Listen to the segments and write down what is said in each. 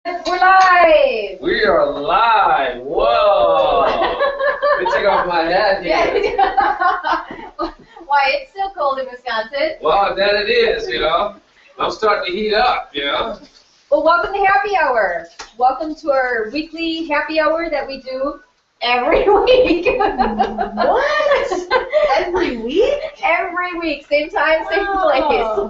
We're live! We are live! Whoa! Let me take off my hat here. Why, it's still cold in Wisconsin. Well, that it is, you know. I'm starting to heat up, you know. Well, welcome to Happy Hour. Welcome to our weekly happy hour that we do every week. What? Every week? Every week, same time, same place.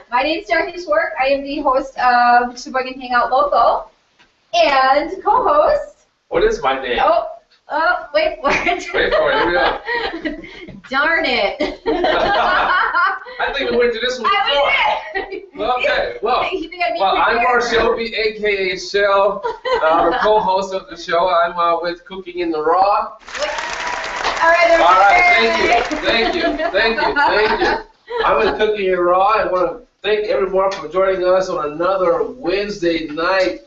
My name's Jackie Schwartz. I am the host of Sheboygan Hangout Local and co-host. What is my name? Oh, wait for it. Wait for it, here we go. Darn it. I think we went to this one before. Okay, well, I'm Marshall, a.k.a. Shell, the co-host of the show. I'm with Cooking in the Raw. All right, thank you. I'm with Cooking in the Raw. I want to thank everyone for joining us on another Wednesday night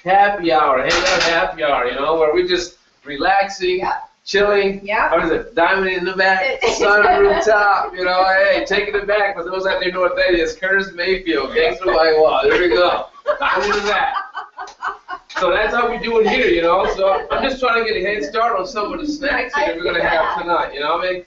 happy hour, hangout happy hour, you know, where we just relaxing, chilling. Yeah. What is it? Diamond in the back, sun on the rooftop. You know, hey, taking it back. For those out there know what that is, Curtis Mayfield, Gangster by Law. There we go. Diamond in the back. So that's how we do it here, you know. So I'm just trying to get a head start on some of the snacks that we're gonna have tonight. You know what I mean?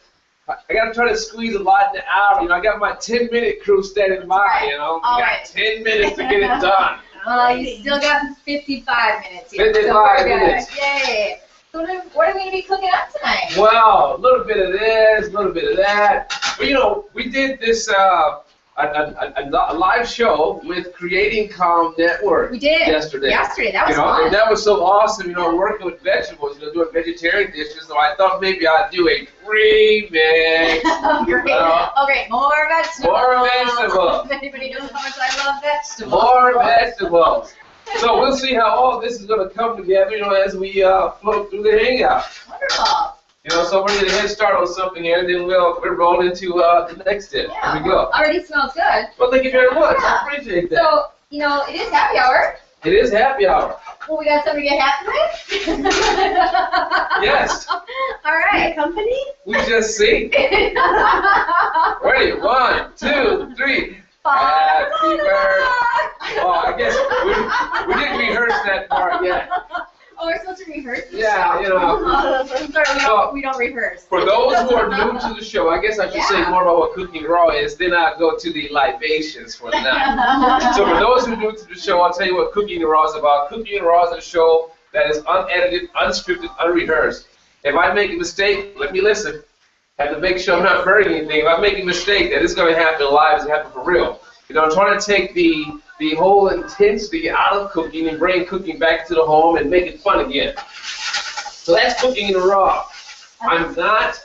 I gotta try to squeeze a lot in the hour. You know, I got my 10-minute crew standing by. You know, we got 10 minutes to get it done. Well, you still got 55 minutes here. 55 minutes. Yay. So what are we going to be cooking up tonight? Well, a little bit of this, a little bit of that. But, you know, we did this a live show with Creating Calm Network. We did. Yesterday. That was fun. And that was so awesome, you know, working with vegetables, you know, doing vegetarian dishes. So I thought maybe I'd do a remix. Okay, more vegetables. More vegetables. If anybody knows how much I love vegetables. More vegetables. So we'll see how all this is going to come together, you know, as we float through the hangout. Wonderful. You know, so we're going to head start on something here, and then we'll roll into the next step. Yeah, Here we go. Already smells good. Well, thank you very much. Yeah. I appreciate that. So, you know, it is happy hour. It is happy hour. Well, we got something to get happy with? Yes. All right. Company? We just see. Ready? 1, 2, 3. Happy birthday. Oh, I guess we didn't rehearse that part yet. Oh, we're supposed to rehearse this Yeah, show? you know. Sorry, we don't rehearse. For those who are new to the show, I guess I should say more about what Cooking Raw is, then I'll go to the libations for the night. So for those who are new to the show, I'll tell you what Cooking Raw is about. Cooking Raw is a show that is unedited, unscripted, unrehearsed. If I make a mistake, let me listen. I have to make sure I'm not hurting anything. If I make a mistake, that it's going to happen live, it's going to happen for real. You know, I'm trying to take the whole intensity out of cooking and bring cooking back to the home and make it fun again. So that's Cooking in the Raw. I'm not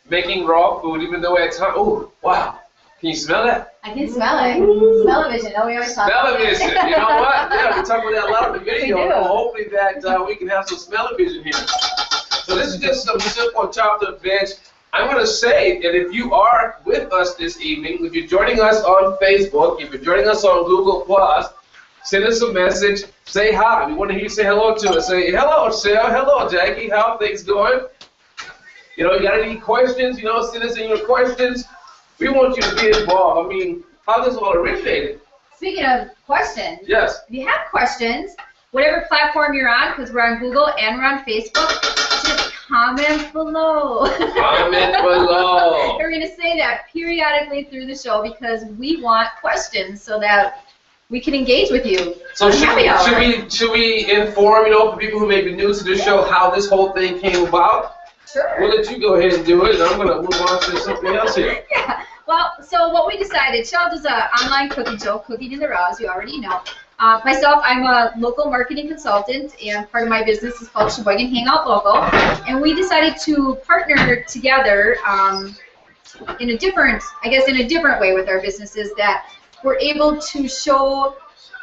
making raw food, even though at times, oh, wow. Can you smell that? I can smell it. Smell-o-vision. Oh, we always talk about it. Smell-o-vision. You know what? Yeah, we talk about that a lot in the video. We do. So hopefully that we can have some smell-o-vision here. So this is just some simple chopped up veg. I'm going to say that if you are with us this evening, if you're joining us on Facebook, if you're joining us on Google+, send us a message, say hi. We want to hear you say hello to us. Say, hello, Sarah, hello, Jackie, how are things going? You know, you got any questions, you know, send us in your questions. We want you to be involved. I mean, how this all originated. Speaking of questions, yes. If you have questions, whatever platform you're on, because we're on Google and we're on Facebook, just comment below. Comment below. We're going to say that periodically through the show because we want questions so that we can engage with you. So should we inform, you know, for people who may be new to the show how this whole thing came about? Sure. We'll let you go ahead and do it, and I'm going to move on to something else here. Yeah. Well, so what we decided, Shell does an online cooking show, Cooking in the Raw, as you already know. Myself, I'm a local marketing consultant, and part of my business is called Sheboygan Hangout Local. And we decided to partner together in a different way with our businesses, that we're able to show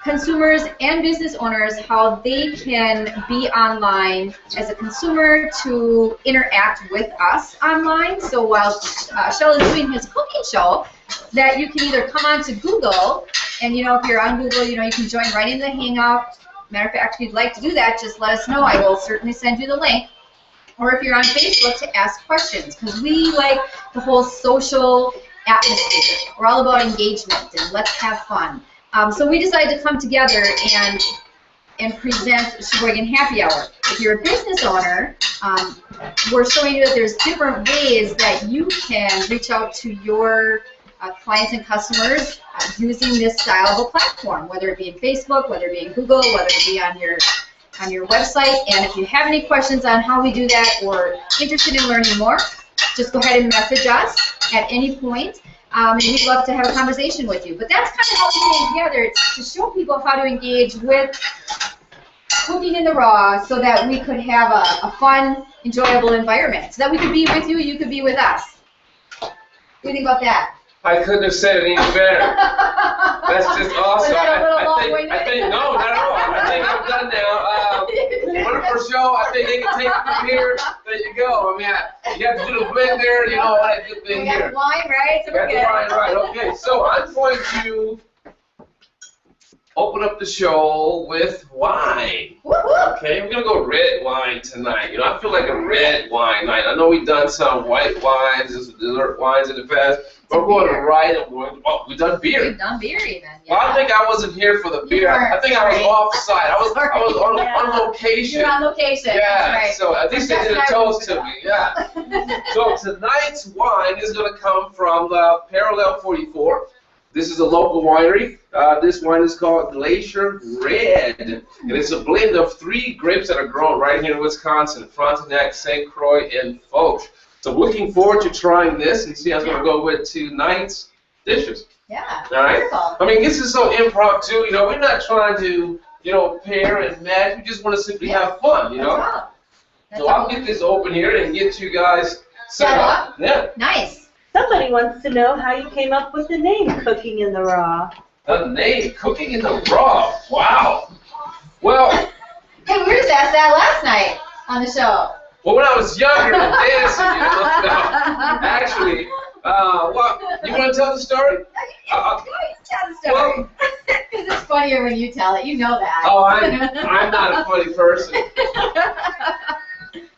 consumers and business owners how they can be online as a consumer to interact with us online. So while Shell is doing his cooking show, that you can either come on to Google, and you know, if you're on Google, you know, you can join right in the Hangout. Matter of fact, if you'd like to do that, just let us know. I will certainly send you the link. Or if you're on Facebook, to ask questions, because we like the whole social atmosphere. We're all about engagement and let's have fun. So we decided to come together and present Sheboygan Happy Hour. If you're a business owner, we're showing you that there's different ways that you can reach out to your clients and customers using this style of a platform, whether it be in Facebook, whether it be in Google, whether it be on your website. And if you have any questions on how we do that or interested in learning more, just go ahead and message us at any point. And we'd love to have a conversation with you. But that's kind of how we came together. It's to show people how to engage with Cooking in the Raw so that we could have a fun, enjoyable environment. So that we could be with you, you could be with us. What do you think about that? I couldn't have said it any better. That's just awesome. Was that a little long-winded? I think, no, not at all. I think I'm done now. Wonderful show. I think they can take it from here. There you go. I mean, you have to do the blender, you know, all that good thing here. We got wine, right? So we're good. Right. Okay, so I'm going to open up the show with wine. Woo-hoo. Okay, we're going to go red wine tonight. You know, I feel like a red wine night. I know we've done some white wines, dessert wines in the past. We're going to we've done beer. We've done beer even. Yeah. Well, I think I wasn't here for the beer. I think I was off-site. I was on location. You're on location. Yeah, That's right. so at least they did a toast to me. Yeah. So tonight's wine is going to come from Parallel 44. This is a local winery. This wine is called Glacier Red, and it's a blend of 3 grapes that are grown right here in Wisconsin: Frontenac, St. Croix, and Foch. So looking forward to trying this and see how it's going to go with tonight's dishes. Yeah. All right. Wonderful. I mean, this is so impromptu. You know, we're not trying to, you know, pair and match. We just want to simply have fun. You know. That's So I'll get this open here and get you guys set up. Yeah. Nice. Somebody wants to know how you came up with the name Cooking in the Raw. The name, Cooking in the Raw. Wow. Well. Hey, we were just asked that last night on the show. Well, when I was younger and dancing, you know, actually, well, you want to tell the story? Tell the story. Because it's funnier when you tell it. You know that. Oh, I'm not a funny person.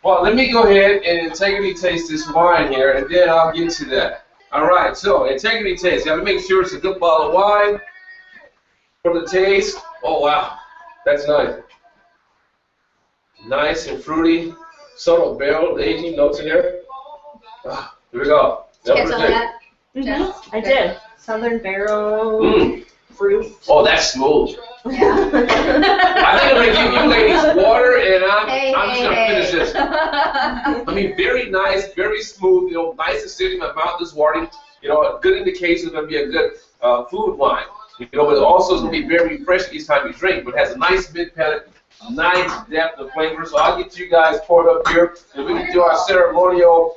Well, let me go ahead and integrity taste this wine here, and then I'll get to that. All right, so integrity taste. You got to make sure it's a good bottle of wine for the taste. Oh, wow. That's nice. Nice and fruity. Subtle barrel aging notes in there. Ah, here we go. Did you catch all that? I did. Southern Barrel fruit. Oh, that's smooth. Yeah. I think I'm going to give you ladies water, and I'm just going to Hey. finish this. I mean, very nice, very smooth, you know, nice and sitting. My mouth is watering. You know, a good indication is going to be a good food wine. You know, but it also is going to be very refreshing each time you drink, but it has a nice mid-palate, nice depth of flavor. So I'll get you guys poured up here, and we can do our ceremonial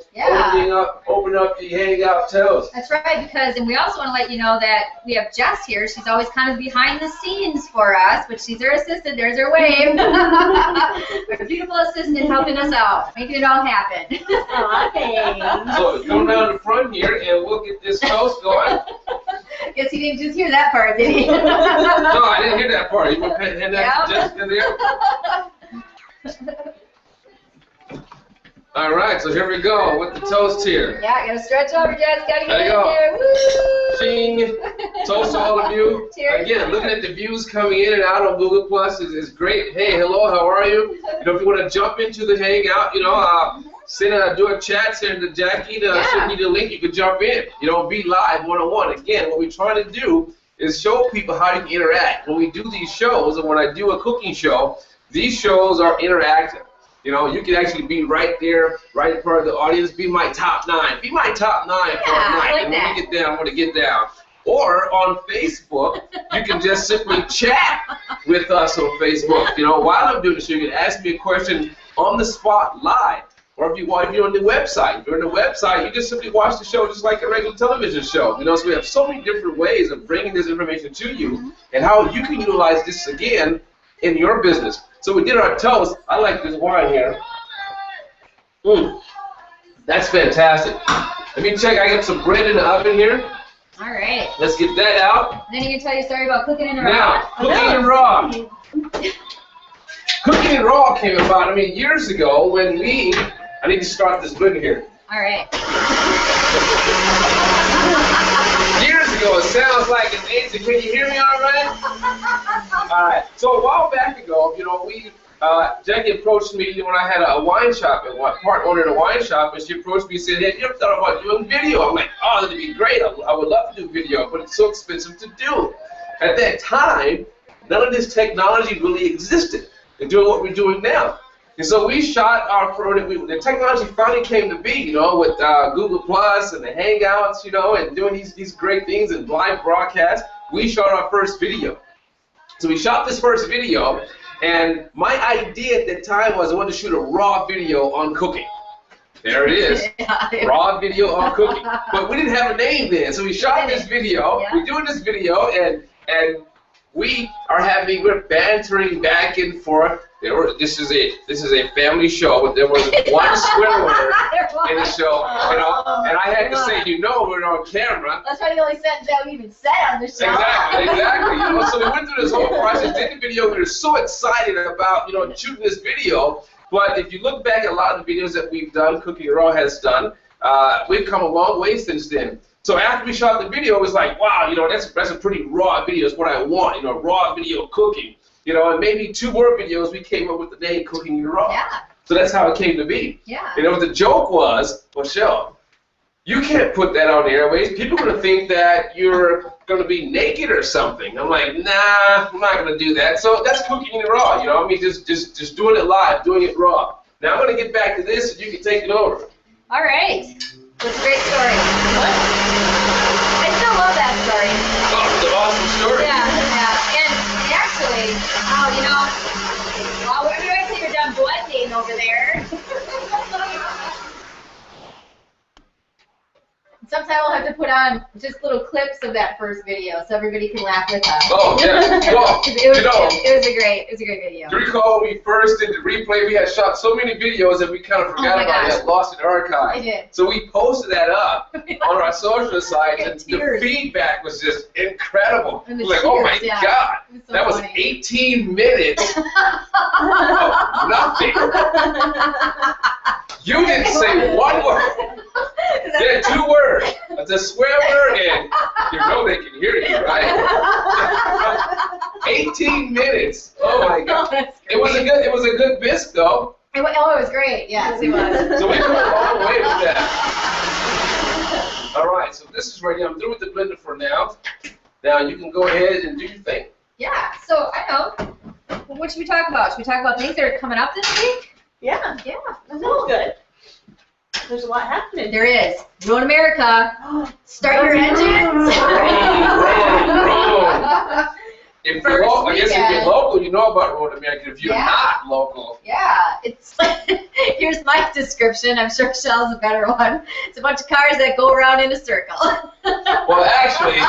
open up the hangout toast. That's right, and we also want to let you know that we have Jess here. She's always kind of behind the scenes for us, but she's our assistant. There's her wave. Our beautiful assistant helping us out, making it all happen. Aw, thanks. So come down the front here, and we'll get this toast going. Guess he didn't just hear that part, did he? No, I didn't hear that part. You want to hand that to Jessica there? All right, so here we go with the toast here. Yeah, gotta stretch over, Jess. Gotta get There you in go. there. Woo! Ching. Toast to all of you. Cheers. Again, looking at the views coming in and out on Google Plus is great. Hey, hello, how are you? You know, if you want to jump into the hangout, you know, do a chat, send to Jackie, send you the link, you can jump in. You know, be live one-on-one. Again, what we're trying to do is show people how you can interact. When we do these shows, and when I do a cooking show, these shows are interactive. You know, you can actually be right there, right in front of the audience. Be my top 9. Be my top 9 for a night. like and that. when we get down, I want to get down. Or on Facebook, you can just simply chat with us on Facebook. You know, while I'm doing the show, you can ask me a question on the spot live. Or if you're on the website. If you're on the website, you just simply watch the show just like a regular television show. You know, so we have so many different ways of bringing this information to you and how you can utilize this again in your business. So we did our toast. I like this wine here. That's fantastic. Let me check. I got some bread in the oven here. All right. Let's get that out. Then you can tell your story about cooking in the Now, raw. cooking in raw. Cooking in raw came about, I mean, years ago when I need to start this blender here. All right. Years ago, go. It sounds like it's Asian. Can you hear me all right? All right. So a while back ago, Jackie approached me when I had a wine shop, and my partner owned a wine shop, and she approached me and said, "Hey, you ever thought about doing video?" I'm like, "Oh, that'd be great. I would love to do video, but it's so expensive to do." At that time, none of this technology really existed in doing what we're doing now. And so we shot our the technology finally came to be, with Google Plus and the Hangouts, and doing these great things and live broadcasts. We shot our first video. So we shot this first video, and my idea at the time was I wanted to shoot a raw video on cooking. There it is, raw video on cooking. But we didn't have a name then, so we shot this video. We're doing this video, and we're bantering back and forth. This is a family show, but there was one swear word in the show, and I had to say, we're on camera. That's probably the only sentence that we even said on the show. Exactly. So we went through this whole process, did the video. We were so excited about, shooting this video. But if you look back at a lot of the videos that we've done, Cooking Raw has done, we've come a long way since then. So after we shot the video, it was like, wow, that's a pretty raw video. It's what I want, raw video cooking. And maybe 2 more videos, we came up with the name Cooking Raw. Yeah. So that's how it came to be. Yeah. The joke was, well, Shell, you can't put that on the airways. People are going to think that you're going to be naked or something. I'm like, nah, I'm not going to do that. So that's Cooking Raw, just doing it live, doing it raw. Now I'm going to get back to this, and you can take it over. All right. That's a great story. I still love that story. Oh, it's an awesome story. Yeah. And actually, well, we're going to see your dumb blending over there. Sometime we'll have to put on just little clips of that first video so everybody can laugh with us. Oh, yeah. Well, it was a great video. Do you recall when we first did the replay, we had shot so many videos that we kind of forgot about it, lost in the archive. I did. So we posted that up on our social sites, and the feedback was just incredible. And the like, oh my God, so that was funny. 18 minutes of nothing. You didn't say one word. Yeah, 2 words. It's a swear word, and they can hear you, right? 18 minutes. Oh my God. It was a good bisque, though. It was great. Yes, it was. So we went a long way with that. All right, so this is ready. I'm through with the blender for now. Now you can go ahead and do your thing. Yeah. So I know. What should we talk about? Should we talk about things that are coming up this week? Yeah. Yeah. That sounds good. There's a lot happening. There is. Road America. Start your engines. If you're local, I guess if you're local, you know about Road America. If you're not local. Yeah. It's here's my description. I'm sure Shell's a better one. It's a bunch of cars that go around in a circle. Well, actually,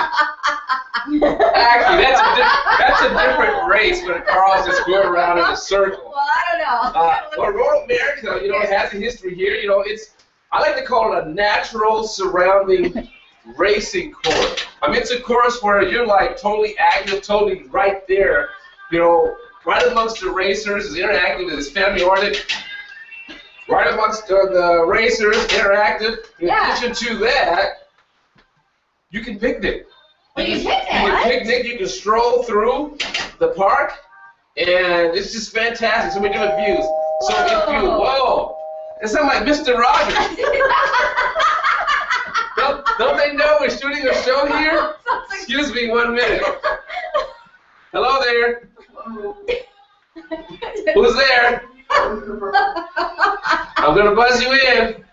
that's a different race when cars just go around in a circle. Well, I don't know. Well, Road America, it has a history here. I like to call it a natural surrounding racing course. I mean, it's a course where you're like totally active, totally right there, right amongst the racers, it's interactive, it's family oriented. Right amongst the racers, interactive. In addition to that, you can picnic. You can stroll through the park, and it's just fantastic. So many different views. So if you, it sounds like Mr. Rogers. don't they know we're shooting a show here? Excuse me 1 minute. Hello there. Who's there? I'm gonna buzz you in.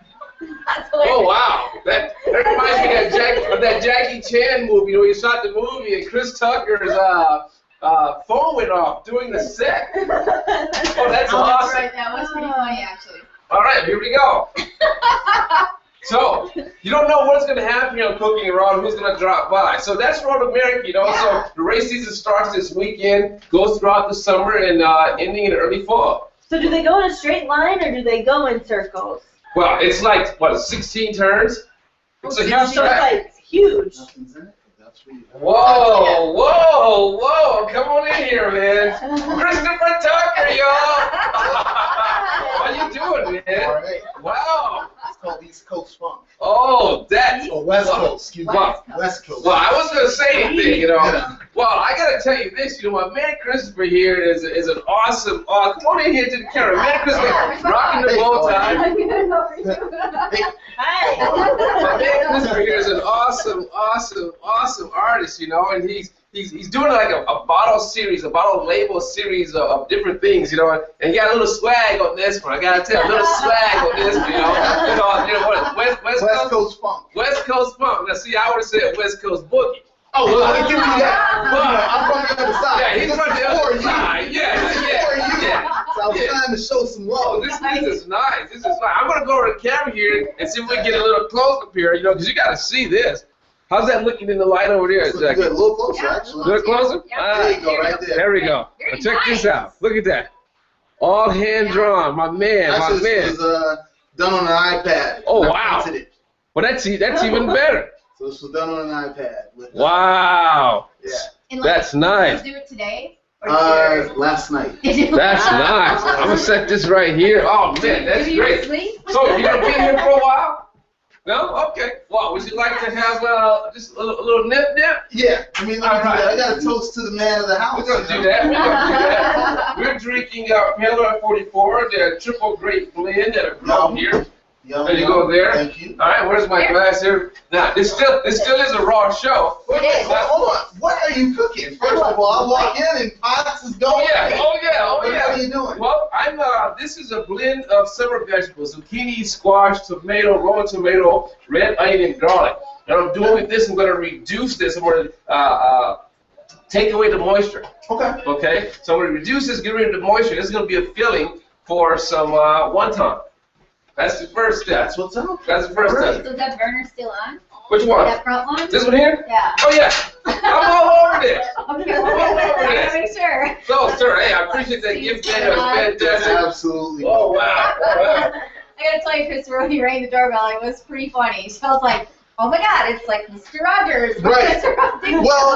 Oh wow, that reminds me of that Jackie Chan movie where he shot the movie and Chris Tucker's phone went off doing the set. Oh, that's awesome. Right, that was pretty funny actually. All right, here we go. So, you don't know what's going to happen here on Cooking Raw, who's going to drop by. So that's Road America, So the race season starts this weekend, goes throughout the summer, and ending in early fall. So do they go in a straight line, or do they go in circles? Well, it's like, 16 turns? It's a huge track. So it's like huge. Whoa, come on in here, man. Christopher Tucker, y'all. How you doing, man? All right. Wow. called East Coast Funk. Oh, that's Or West Coast, excuse me. West Coast. Well, I wasn't gonna say anything, you know. Yeah. Well, I gotta tell you this, you know, my man Christopher here is an awesome. Come on in here to the camera, man Christopher, rocking the bow tie. I'm good over you. My man Christopher here is an awesome artist, you know, and he's doing like a bottle series, a bottle label series of different things, you know, and he got a little swag on this one. I gotta tell you, a little swag on this one, you know. You know what? West Coast Funk. West Coast Funk. Now, see, I would have said West Coast Boogie. Oh, well, I give you that. I'm from the other side. Yeah, he's from the other side. Yeah. So I was trying to show some love. Oh, this is nice. This is nice. I'm gonna go over to the camera here and see if we can get a little close up here, you know, because you gotta see this. How's that looking in the light over there, Jackie? Good. A little closer, actually. A little closer? Yeah. There you go, right there. There we go. Now check this out. Look at that. All hand drawn. My man. Actually, this was done on an iPad. Oh, I wow. printed it. Well, that's even better. So this was done on an iPad. Wow. Yeah. And That's nice. Did you do it today? Or Last night. That's nice. I'm gonna set this right here. Oh man, that's Did you great. sleep? So you're gonna be here for a while? No? Okay. Well, would you like to have just a little nip? Yeah. I mean, All right. I got to toast to the man of the house. We're gonna do that. We're drinking our Pale 44, the triple grape blend that are grown here. Yum, There you go there. Thank you. All right, where's my glass here? Now, this still is a raw show. It is. Hold on. What are you cooking? First of all, I walk in and pots is going. Oh yeah. What are you doing? Well, this is a blend of several vegetables: zucchini, squash, tomato, rolled tomato, red onion, and garlic. And I'm doing with this. I'm going to reduce this. I'm going to take away the moisture. Okay. Okay. So I'm going to reduce this, get rid of the moisture. This is going to be a filling for some wonton. That's the first step. That's what's up. That's the first step. So is that burner still on? Which one? That front one? This one here? Yeah. Oh yeah. I'm all over this. Okay, I'm all over I this. gotta make sure. So, sir, hey, I appreciate that gift. That was fantastic. Absolutely. Oh wow. I gotta tell you, Christopher, when he rang the doorbell, it was pretty funny. So I was like, oh my God, it's like Mr. Rogers. Right. Mr. Rogers. Well,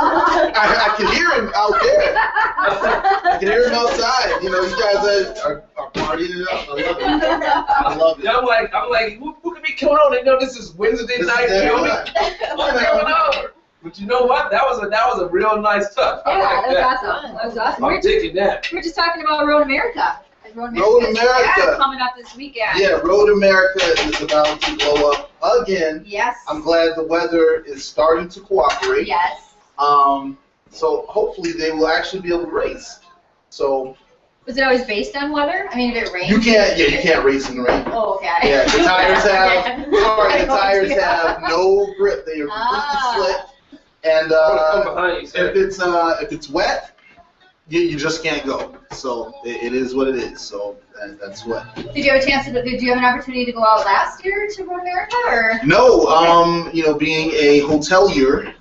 I can hear him out there. I can hear him outside. You know, you guys are partying it up. I love it. I love it. Yeah, I'm like, who could be coming on? They know this is Wednesday night. You know Right. what's coming over? But you know what? That was a real nice touch. I Yeah, like that that. was awesome. That was awesome. I'm digging that. We're just talking about Road America. Road America. Yeah, coming up this weekend. Yeah, Road America is about to blow up again. Yes. I'm glad the weather is starting to cooperate. Yes. So hopefully they will actually be able to race. So Was it always based on weather? I mean, if it rains. you can't race in the rain. Oh, okay. Yeah, the tires have no grip. They are completely slick. And Come behind you, sir. if it's wet, you just can't go. So it is what it is. So that's what. Did you have a chance to? Did you have an opportunity to go out last year to Road America, or? No, being a hotelier,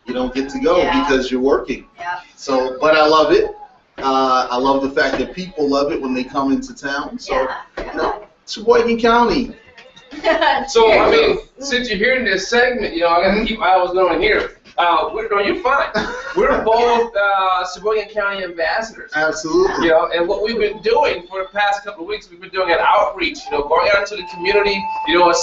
you don't get to go because you're working. Yeah. So, but I love it. I love the fact that people love it when they come into town. So, Sheboygan County. So, I mean, since you're hearing this segment, I got to keep my eyes going here. You're fine. We're both Sheboygan County ambassadors. Absolutely. And what we've been doing for the past couple of weeks, we've been doing an outreach, going out into the community,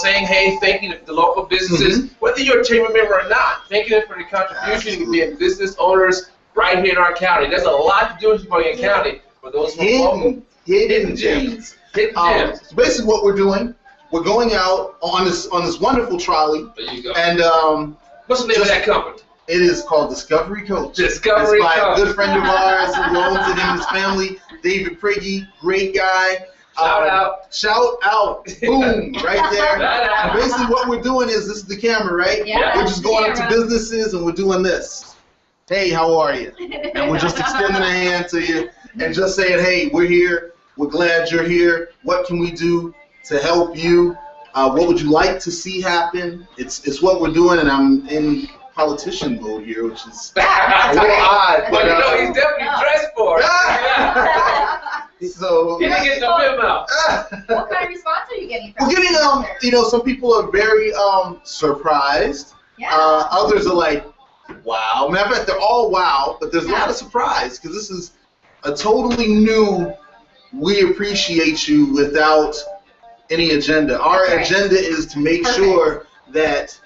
saying, hey, thanking the local businesses, whether you're a chamber member or not, thanking them for the contribution to being business owners right here in our county. There's a lot to do in Sheboygan County for those who are local. Hidden gems. Hidden gems. So basically what we're doing, we're going out on this wonderful trolley. There you go. And what's the name of that company? It is called Discovery Coach. Discovery It's by Coach. a good friend of ours who owns it and his family, David Priggy, great guy. Shout out. Shout out. Boom, right there. Shout out. Basically what we're doing is, this is the camera, right? Yeah. We're just going up to businesses and we're doing this. Hey, how are you? And we're just extending a hand to you and just saying, hey, we're here. We're glad you're here. What can we do to help you? What would you like to see happen? It's what we're doing, and I'm in politician mode here, which is a little odd. But he's definitely dressed for it. So He didn't get the memo. What kind of response are you getting from? we're getting some people are very surprised. Yeah. Others are like, wow. Matter of fact, they're all wow, but there's a lot of surprise because this is a totally new. We appreciate you without any agenda. Our That's right. agenda is to make Perfect. sure that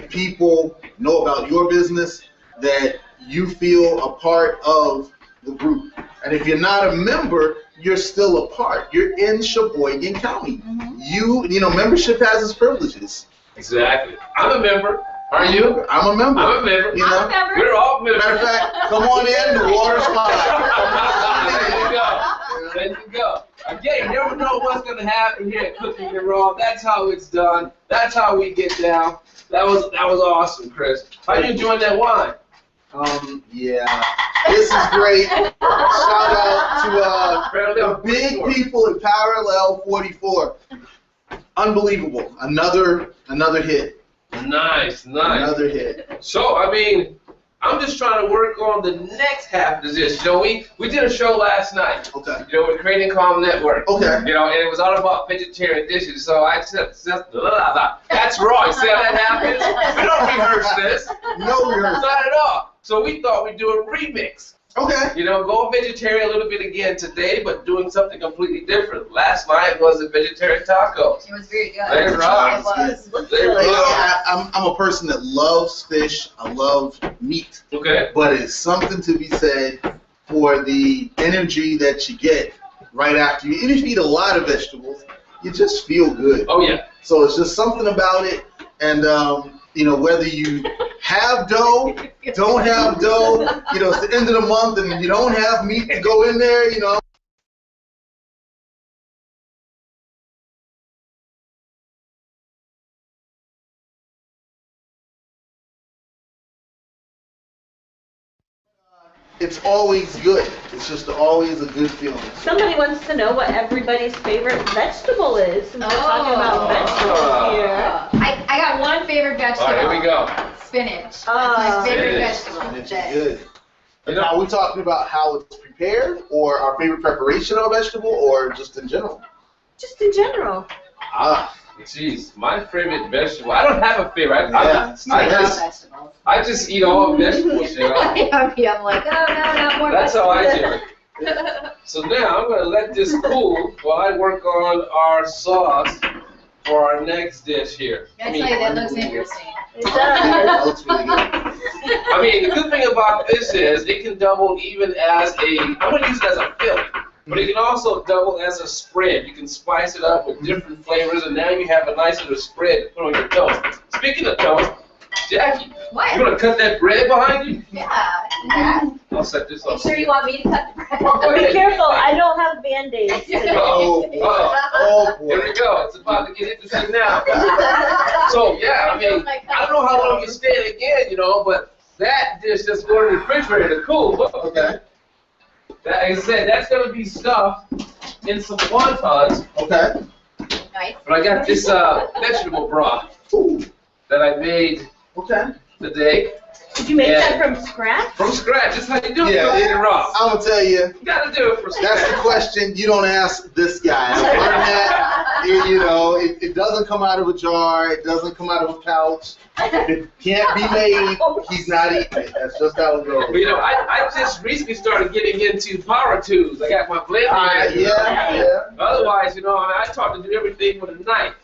people know about your business, that you feel a part of the group. And if you're not a member, you're still a part. You're in Sheboygan County. Mhm. You know, membership has its privileges. Exactly. I'm a member. Are you? I'm a member. I'm a member. You I'm know? a member. We're all members. Matter of fact, come on in, the water's fine. There you go. There you go. Again, you never know what's going to happen here at Cooking and Raw. That's how it's done. That's how we get down. That was awesome, Chris. How you enjoying that wine? Yeah, this is great. Shout out to the big people in Parallel 44. Unbelievable. Another hit. Nice, nice. Another hit. So, I mean, I'm just trying to work on the next half of this. You know, we did a show last night. Okay. You know, with Creating Calm Network. Okay. You know, and it was all about vegetarian dishes. So I said, that's raw. You see how that happens? We don't rehearse this. No rehearsal. Not at all. So we thought we'd do a remix. Okay. You know, go vegetarian a little bit again today, but doing something completely different. Last night was the vegetarian tacos. It was very good. They rock. It was. They You know, rock. I'm a person that loves fish. I love meat. Okay. But it's something to be said for the energy that you get right after you. Even if you eat a lot of vegetables, you just feel good. Oh, yeah. So it's just something about it. And, you know, whether you have dough, don't have dough, you know, it's the end of the month and you don't have meat to go in there, you know. It's always good. It's just always a good feeling. Somebody wants to know what everybody's favorite vegetable is, since we're talking about vegetables here. I got one favorite vegetable. All right, here we go. Spinach. That's my favorite Spinach. vegetable. It's good. You Now, know, are we talking about how it's prepared, or our favorite preparation of a vegetable, or just in general? Just in general. Ah, geez, my favorite vegetable. I don't have a favorite. Yeah. I just eat all vegetables, you know. I'm like, oh no, not more That's how I vegetables. do it. So now I'm going to let this cool while I work on our sauce for our next dish here. I tell you, that looks interesting. It does. that looks really good. I mean, the good thing about this is it can double even as I'm going to use it as a filling, but it can also double as a spread. You can spice it up with different flavors, and now you have a nice little spread to put on your toast. Speaking of toast, Jackie, What? you want to cut that bread behind you? Yeah. I'll set this You up. sure you want me to cut the bread? Go Be ahead. careful, I don't have Band-Aids today. Oh, boy. Oh, Here boy. we go. It's about to get interesting now. So, yeah, I mean, I don't know how long you stay it again, you know, but that dish just go in the refrigerator to cool. Okay. That, like I said, that's going to be stuffed in some wontons. Okay. Nice. But I got this vegetable broth Ooh. that I made Okay. today Did you make that from scratch? from scratch. That's how you do it. Yeah. Cooking and raw. I'm gonna tell you, You got to do it from that's the scratch. question you don't ask this guy. I learned that. You know, it doesn't come out of a jar. It doesn't come out of a couch. If it can't be made, he's not eating it. That's just how it goes. But, you know, I just recently started getting into power tools. I got my blender. here. Yeah. Otherwise, you know, I taught to do everything with a knife.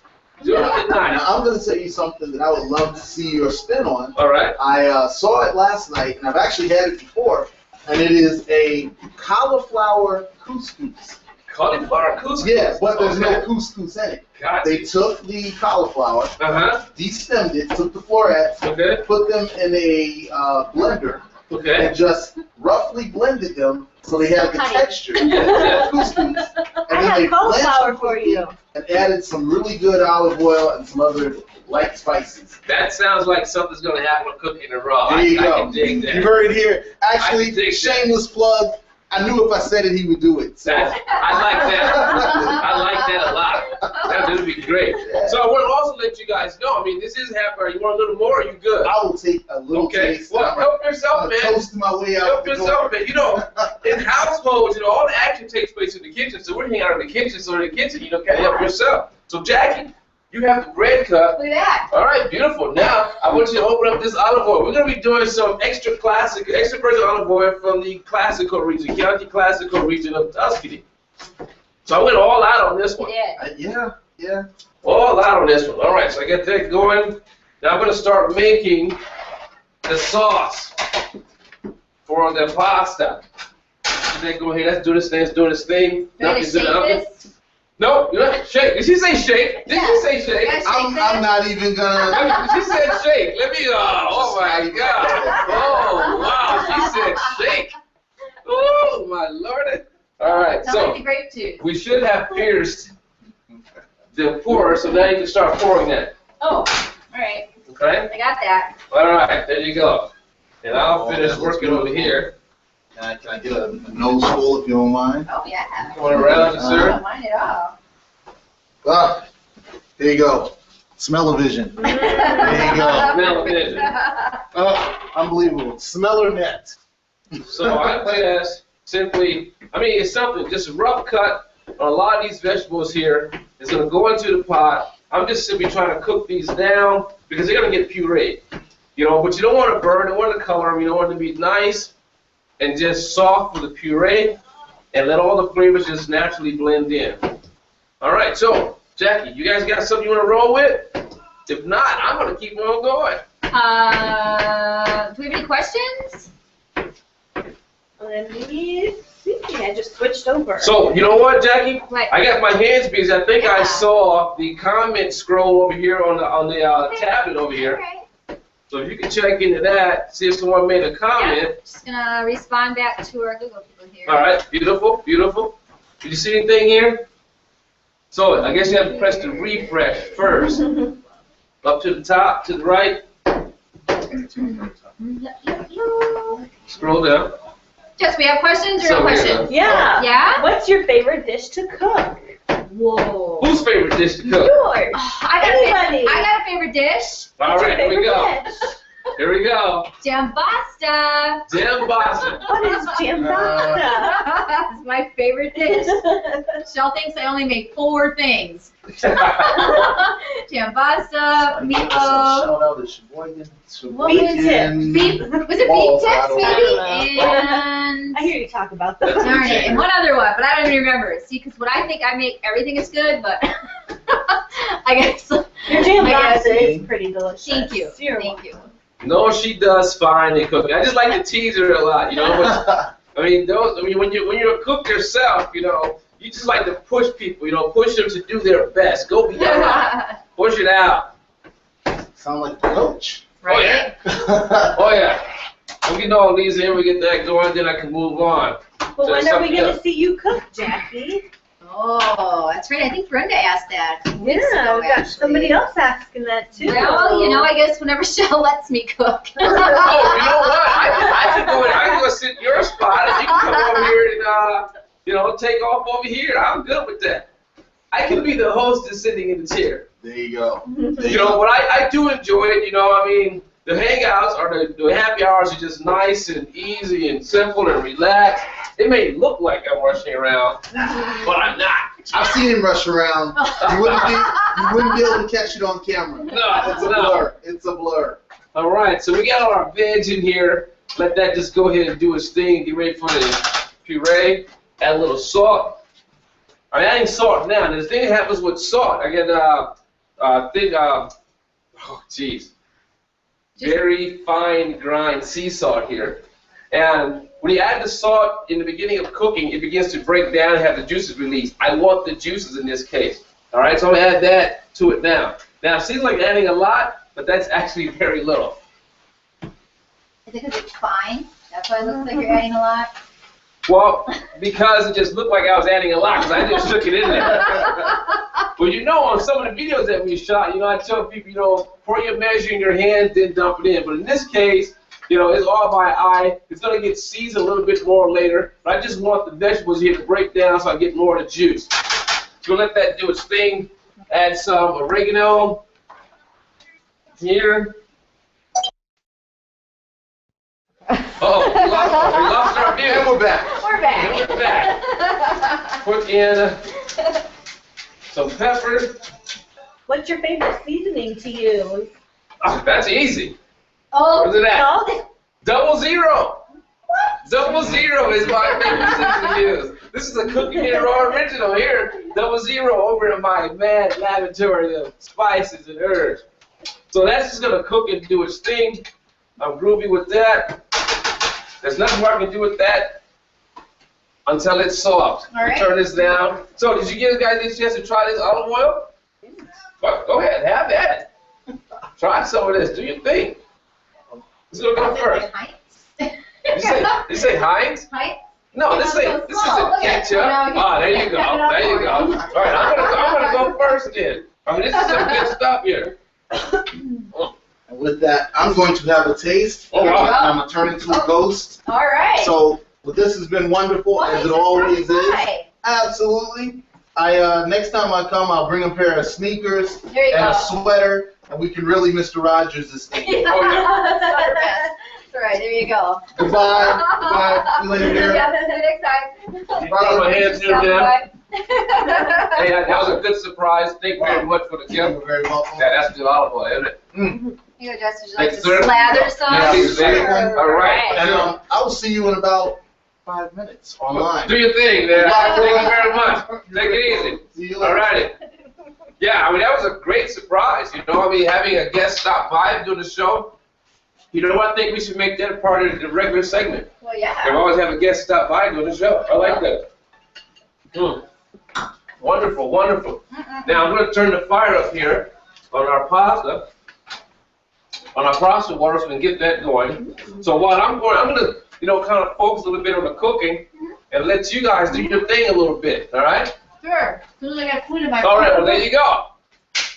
Do it with a Now, knife. I'm going to tell you something that I would love to see your spin on. All right. I saw it last night, and I've actually had it before, and it is a cauliflower couscous. Cauliflower couscous. Yeah, but there's no Okay. couscous in it. Got They you. took the cauliflower, Uh-huh. destemmed it, took the florets, Okay. put them in a blender, Okay. and just roughly blended them so they had the Honey. texture Yeah, yeah. of couscous. I And then have they blanched cauliflower them for quickly you. and added some really good olive oil and some other light spices. That sounds like something's going to happen with Cooking and Raw. There you I go. can dig that. You heard it here. I Actually, can dig that. shameless plug. I knew if I said it, he would do it. So. I like that. I like that a lot. That would be great. So I want to also let you guys know, I mean, this is happening. You want a little more or you good? I will take a little Okay. taste. Well, I'm help yourself, gonna man. toast my way out. Help the door. yourself, man. You know, in households, you know, all the action takes place in the kitchen. So we're hanging out in the kitchen. So in the kitchen, you know, gotta help yourself. So Jackie, you have the bread cut. Look at that. All right, beautiful. Now, I want you to open up this olive oil. We're going to be doing some extra virgin olive oil from the classical region, Chianti classical region of Tuscany. So I went all out on this one. You did. Yeah. Yeah. Oh, a lot on this one. All right, so I get that going. Now I'm going to start making the sauce for the pasta. Then go ahead, let's do this thing, let's do this thing. You want to shake this? No, you don't shake. Did she say shake? Did she say shake? Yeah. I'm not even gonna. She said shake. Let me, oh my God. Oh, wow, she said shake. Oh, my Lord. All right, Sounds so like the grape juice. we should have pierced the pour, so now you can start pouring that. Oh, all right. Okay? I got that. All right, there you go. And I'll finish working over here. Can I get a nose full if you don't mind? Oh, yeah. Going around, I sir. don't mind at all. Ah, here you go. Smell-o-vision. There you go. Smell-o-vision. Unbelievable. Smell-o-net. So I just simply, I mean, it's something, just a rough cut on a lot of these vegetables here. It's going to go into the pot. I'm just simply trying to cook these down because they're going to get pureed. You know, but you don't want to burn, you don't want to color them, you don't want them to be nice and just soft with the puree and let all the flavors just naturally blend in. All right, so Jackie, you guys got something you want to roll with? If not, I'm going to keep on going. Do we have any questions? Let me see. I just switched over. So, you know what, Jackie? What? I got my hands busy. I think I Yeah. saw the comment scroll over here on the tablet over here. All right. So if you can check into that, see if someone made a comment. Just gonna respond back to our Google people here. All right, beautiful, beautiful. Did you see anything here? So I guess you have to press the refresh first. Up to the top, to the right. Scroll down. Jess, we have questions or So no we're questions? Yeah. Yeah? What's your favorite dish to cook? Whoa. Whose favorite dish to cook? Yours. I got a favorite dish. All What's your right, here we favorite go. dish? Here we go. Jambasta. Dembasa. What is jambasta? It's my favorite dish. Shell thinks I only make 4 things. Jambasta, meatloaf. Shout out to Sheboygan. What was Sheboygan. Beef, was it Balls, beef I tips don't maybe? know. And I hear you talk about that. darn it, and one other one, but I don't even remember. See, because when I think I make everything is good, but I guess. Your I jambasta guess- is pretty delicious. Thank you. You're Thank you. No, she does fine in cooking. I just like to tease her a lot, you know. But, I mean, when you're a cook yourself, you know, you just like to push people, you know, push them to do their best. Go beyond. Push it out. Sound like a coach. Right? Oh yeah. We get all these in, we get that going, then I can move on. Well, So when are we something going to else. see you cook, Jackie? Oh, that's right. I think Brenda asked that. Yeah, weeks ago, we got actually. somebody else asking that too. Well, you know, I guess whenever Shell lets me cook. Oh, you know what? I can go sit in your spot and you can come over here and you know, take off over here. I'm good with that. I can be the hostess sitting in the chair. There you go. You know, but I do enjoy it, you know, I mean, the hangouts or the happy hours are just nice and easy and simple and relaxed. It may look like I'm rushing around, but I'm not. I've seen him rush around. You wouldn't be able to catch it on camera. No, It's a no. blur. It's a blur. All right, so we got all our veg in here. Let that just go ahead and do its thing. Get ready for the puree. Add a little salt. I'm adding salt now. And the thing that happens with salt, I get very fine grind sea salt here. And when you add the salt in the beginning of cooking, it begins to break down and have the juices released. I want the juices in this case. All right, so I'm going to add that to it now. Now, it seems like adding a lot, but that's actually very little. Is it because it's fine? That's why it looks like you're adding a lot? Well, because it just looked like I was adding a lot because I just shook it in there. But you know, on some of the videos that we shot, you know, I tell people, you know, pour your measure in your hands, then dump it in. But in this case, you know, it's all by eye. It's going to get seasoned a little bit more later. But I just want the vegetables here to break down so I get more of the juice. So let that do its thing. Add some oregano here. Oh, we lost our view. And we're back. We're back. And we're back. Put in some pepper. What's your favorite seasoning to use? Oh, that's easy. Oh, Where's it at? Salt? 00. 00 is my favorite seasoning to use. This is a Cooking and Raw original here. 00 over in my mad laboratory of spices and herbs. So that's just gonna cook and do its thing. I'm groovy with that. There's nothing more I can do with that until it's soft. All right. Turn this down. So did you guys get a chance to try this olive oil? Go ahead, have that. Try some of this. Do your thing. Who's gonna go first? You say Heinz? Heinz? No, this isn't ketchup. Ah, there you go. There you go. All right, I'm gonna go first then. I mean, this is some good stuff here. And with that, I'm going to have a taste. Oh, wow. I'm going to turn into a ghost. All right. So, well, this has been wonderful, as it always is. Absolutely. Next time I come, I'll bring a pair of sneakers and a sweater, and we can really Mr. Rogers this thing. Oh, yeah. All right, there you go. Goodbye. Goodbye. See you later. Yeah, see you next time. Put my hands here, Dan. Hey, that was a good surprise. Thank you very much for the gift. You're very welcome. Yeah, that's good olive oil, isn't it? You know, Jess, would you like to Thanks, sir. slather some? Yeah, exactly. All right. And I will see you in about 5 minutes online. Do your thing there. Thank you very much. Take it easy. See you later. All righty. Yeah, I mean, that was a great surprise. You know, I mean, having a guest stop by and do the show. You know what? I think we should make that a part of the regular segment. Well, yeah. And always have a guest stop by and do the show. I like that. Wonderful, wonderful. Now I'm going to turn the fire up here on our pasta, on our pasta water, so we can get that going. So while I'm going to, you know, kind of focus a little bit on the cooking and let you guys do your thing a little bit. All right? Sure. As soon as I got food in my All right. Well, there you go.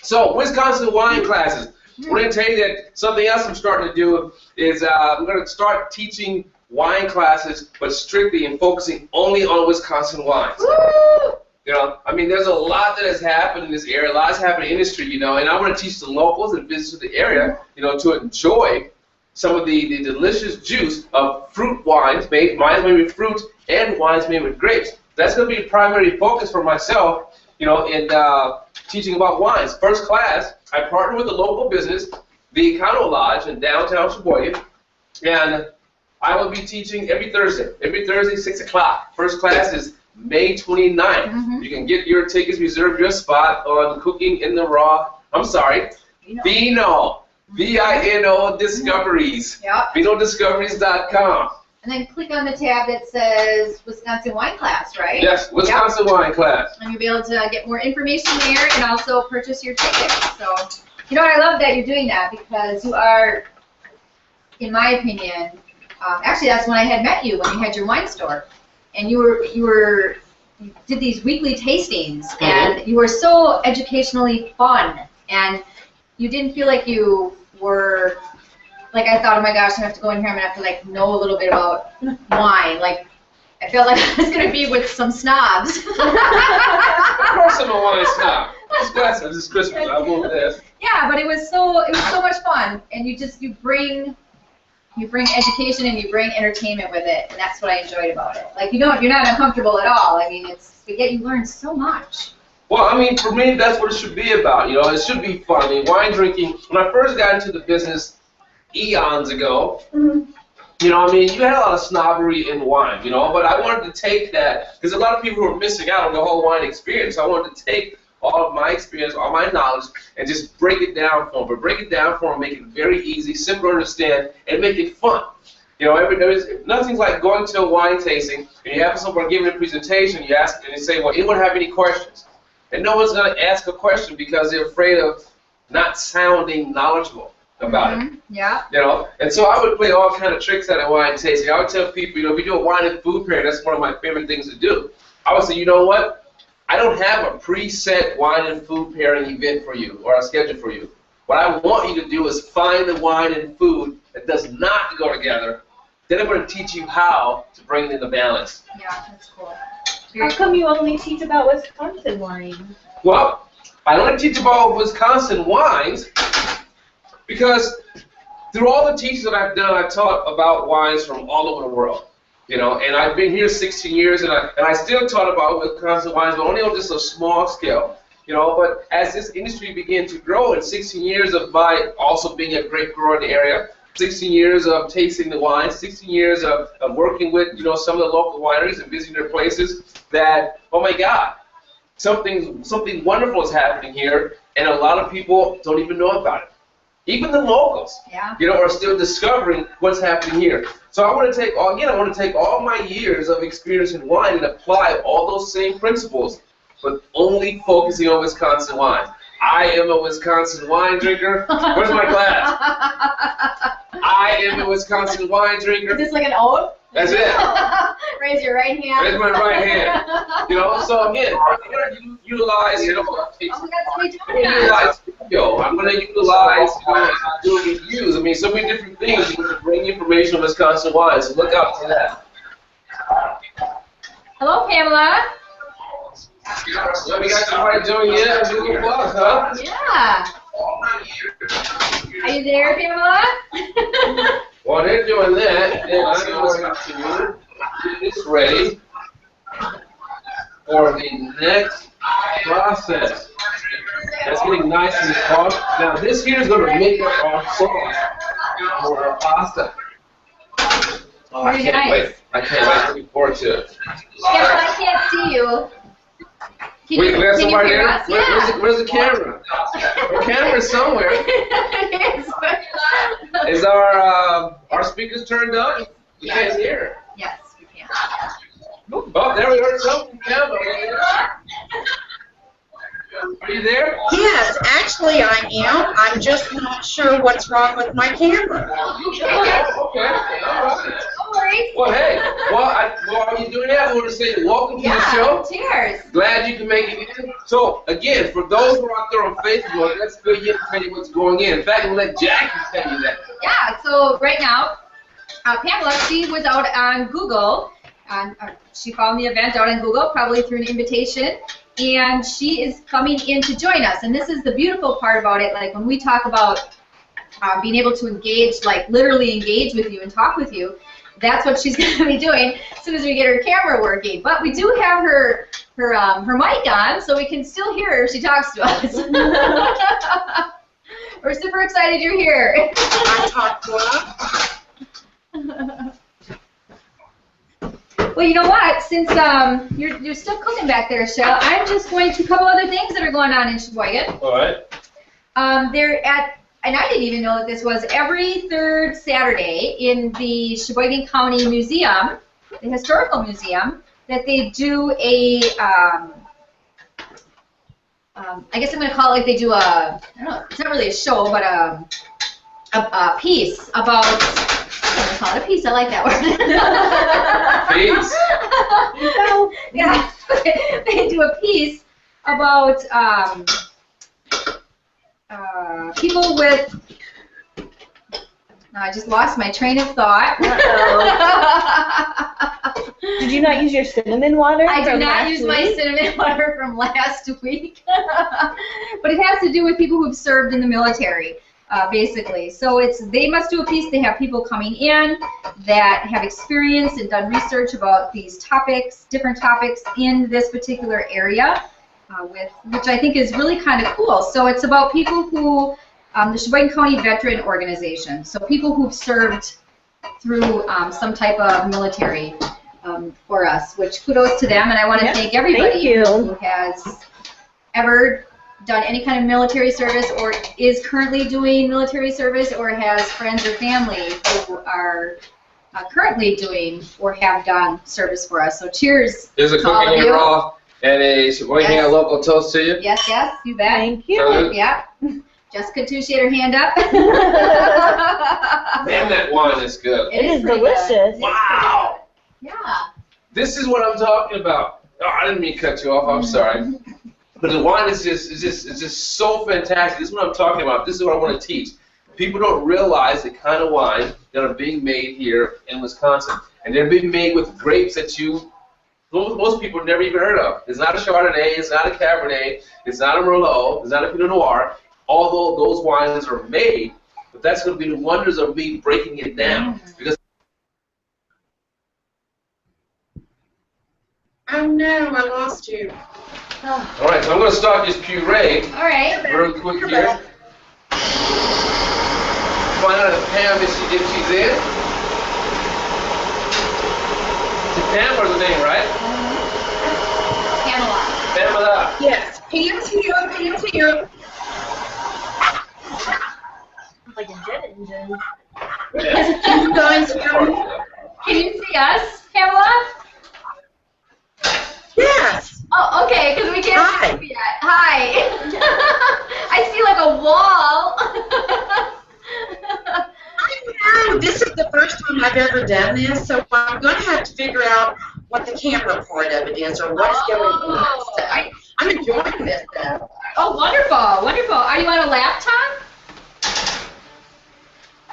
So Wisconsin wine classes. I'm going to tell you that something else I'm starting to do is I'm going to start teaching wine classes, but strictly and focusing only on Wisconsin wines. Woo! You know, I mean, there's a lot that has happened in this area, a lot has happened in the industry, you know, and I want to teach the locals and visitors to the area, you know, to enjoy some of the delicious juice of fruit wines, wines made with fruit and wines made with grapes. That's going to be a primary focus for myself, you know, in teaching about wines. First class, I partner with a local business, the Econo Lodge in downtown Sheboygan, and I will be teaching every Thursday, 6 o'clock. First class is May 29th. You can get your tickets, reserve your spot on Cooking in the Raw. I'm sorry, Vino, V-I-N-O Discoveries. Yep. VinoDiscoveries.com. And then click on the tab that says Wisconsin Wine Class, right? Yes, Wisconsin Wine Class. And you'll be able to get more information there and also purchase your tickets. So, you know what, I love that you're doing that because you are, in my opinion, actually that's when I had met you, when you had your wine store. And you did these weekly tastings, and you were so educationally fun, and you didn't feel like you were, like I thought, oh my gosh, I have to go in here, I'm going to have to like know a little bit about wine. Like, I felt like I was going to be with some snobs. Of course I'm a wine snob. This is Christmas, I will this. Yeah, but it was so much fun, and you bring education and you bring entertainment with it, and that's what I enjoyed about it. Like, you're not uncomfortable at all. I mean, but yet you learn so much. Well, I mean, for me, that's what it should be about. You know, it should be fun. I mean, wine drinking. When I first got into the business eons ago, you know, I mean, you had a lot of snobbery in wine, you know, but I wanted to take that because a lot of people were missing out on the whole wine experience. I wanted to take all of my experience, all my knowledge, and just break it down for them. Make it very easy, simple to understand, and make it fun. You know, nothing's like going to a wine tasting, and you have someone giving a presentation, you ask, and they say, well, anyone have any questions? And no one's going to ask a question because they're afraid of not sounding knowledgeable about it. Yeah. You know, and so I would play all kind of tricks at a wine tasting. I would tell people, you know, if we do a wine and food pairing, that's one of my favorite things to do. I would say, you know what? I don't have a preset wine and food pairing event for you or a schedule for you. What I want you to do is find the wine and food that does not go together. Then I'm going to teach you how to bring it into balance. Yeah, that's cool. How come you only teach about Wisconsin wine? Well, I only teach about Wisconsin wines because through all the teachings that I've done, I've taught about wines from all over the world. You know, and I've been here 16 years, and I still taught about Wisconsin wines, but only on just a small scale. You know, but as this industry began to grow in 16 years of my also being a grape grower in the area, 16 years of tasting the wine, 16 years of working with, you know, some of the local wineries and visiting their places, that, oh my God, something wonderful is happening here, and a lot of people don't even know about it. Even the locals, you know, are still discovering what's happening here. So I want to take all my years of experience in wine and apply all those same principles, but only focusing on Wisconsin wine. I am a Wisconsin wine drinker. Where's my glass? I am a Wisconsin wine drinker. Is this like an oath? That's it. Raise your right hand. Raise my right hand. You know, so again, I'm going to utilize, you know, I'm going to utilize, doing reviews. I mean, so many different things you can bring information on Wisconsin wine, so look out for that. Hello, Pamela. So we got somebody doing it. Google Plus, huh? Yeah. Are you there, Pamela? While they're doing that, then I'm going to get this ready for the next process. That's getting nice and soft. Now this here is going to make up our sauce for our pasta. Oh, I can't wait. I can't wait. Looking forward to it. Yeah, but I can't see you. Wait, we have somebody there? Yeah. Where's the camera? The camera's somewhere. Is our speakers turned up? We can't hear. Yes, we can. Oh, there we heard something. Camera. Are you there? Yes, actually I am. I'm just not sure what's wrong with my camera. Okay. All right. No worries. Well, hey. While you're doing that, I want to say welcome to the show. Cheers. Glad you can make it in. So, again, for those who are out there on Facebook, let's go ahead and tell you what's going in. In fact, we'll let Jackie tell you that. Yeah, so right now, Pamela, she was out on Google. She found the event out on Google, probably through an invitation. And she is coming in to join us. And this is the beautiful part about it. Like when we talk about being able to engage, like literally engage with you and talk with you, that's what she's going to be doing as soon as we get her camera working. But we do have her mic on, so we can still hear her if she talks to us. We're super excited you're here. I talk what? Well, you know what? Since you're still cooking back there, Shell, I'm just going to a couple other things that are going on in Sheboygan. All right. They're at, and I didn't even know that this was, every third Saturday in the Sheboygan County Museum, the Historical Museum, that they do a, I guess I'm going to call it like they do a, I don't know, it's not really a show, but a piece about, I'm going to call it a piece, I like that word. Peace. Yeah, they do a piece about people with, I just lost my train of thought. Did you not use your cinnamon water? I did not use my cinnamon water from last week. But it has to do with people who've served in the military. Basically. So they must do a piece. They have people coming in that have experience and done research about these topics, different topics in this particular area, which I think is really kind of cool. So it's about people who, the Sheboygan County Veteran Organization, so people who've served through some type of military for us, which kudos to them, and I want to thank everybody who has ever done any kind of military service or is currently doing military service or has friends or family who are currently doing or have done service for us. So cheers. There's a to all of cooking you. raw and a Sheboygan local toast to you. Yes, yes, you bet. Thank you. Yeah. Jessica too, she had her hand up. Man, that wine is good. It is pretty delicious. good. Wow. Yeah. This is what I'm talking about. Oh, I didn't mean to cut you off. I'm sorry. But the wine is just so fantastic. This is what I'm talking about. This is what I want to teach. People don't realize the kind of wine that are being made here in Wisconsin. And they're being made with grapes that most people have never even heard of. It's not a Chardonnay, it's not a Cabernet, it's not a Merlot, it's not a Pinot Noir. Although those wines are made, but that's going to be the wonders of me breaking it down. Because Oh no, I lost you. all right, so I'm going to start this puree All right. real quick here. find out if Pam if she's in. Pam was the name, right? Pamela. Pamela. Yes, Pam's here, Pam's here. Like a jet engine. Can you guys hear me? Can you see us, Pamela? Yes. Oh, okay, because we can't Hi. see you yet. Hi. I see like a wall. I know, this is the first time I've ever done this, so I'm going to have to figure out what the camera part of it is or what's going on. So I'm enjoying this, though. Oh, wonderful, wonderful. Are you on a laptop?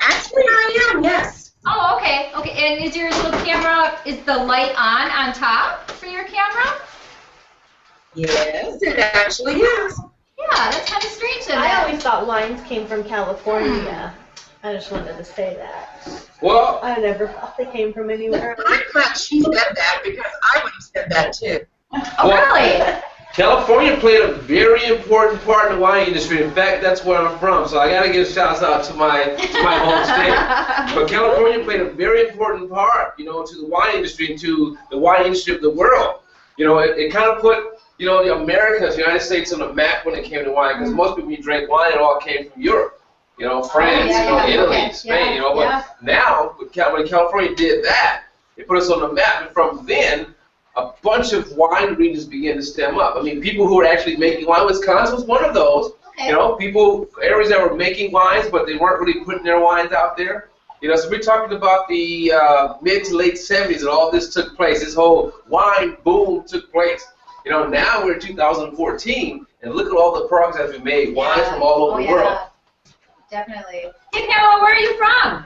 Actually, I am, yes. Oh, okay, okay. And is your little camera, is the light on top for your camera? Yes, it actually is. Yeah, that's kind of strange. Then. I always thought wines came from California. I just wanted to say that. Well, I never thought they came from anywhere else. I'm glad she said that because I would have said that too. Oh, really? California played a very important part in the wine industry. In fact, that's where I'm from, so I got to give shouts out to my home state. But California played a very important part, you know, to the wine industry and to the wine industry of the world. You know, it kind of put, you know, the Americas, the United States on the map when it came to wine, because most people, when you drank wine, it all came from Europe. You know, France, Italy, okay. Spain, you know, but now, when California did that, it put us on the map, and from then, a bunch of wine regions began to stem up. I mean, people who were actually making wine, Wisconsin was one of those. Okay. You know, areas that were making wines, but they weren't really putting their wines out there. You know, so we're talking about the mid to late 70s, and all this took place. This whole wine boom took place. You know, now we're in 2014, and look at all the progress that's been made. Wines from all over the world. Definitely. Hey, Pamela, where are you from?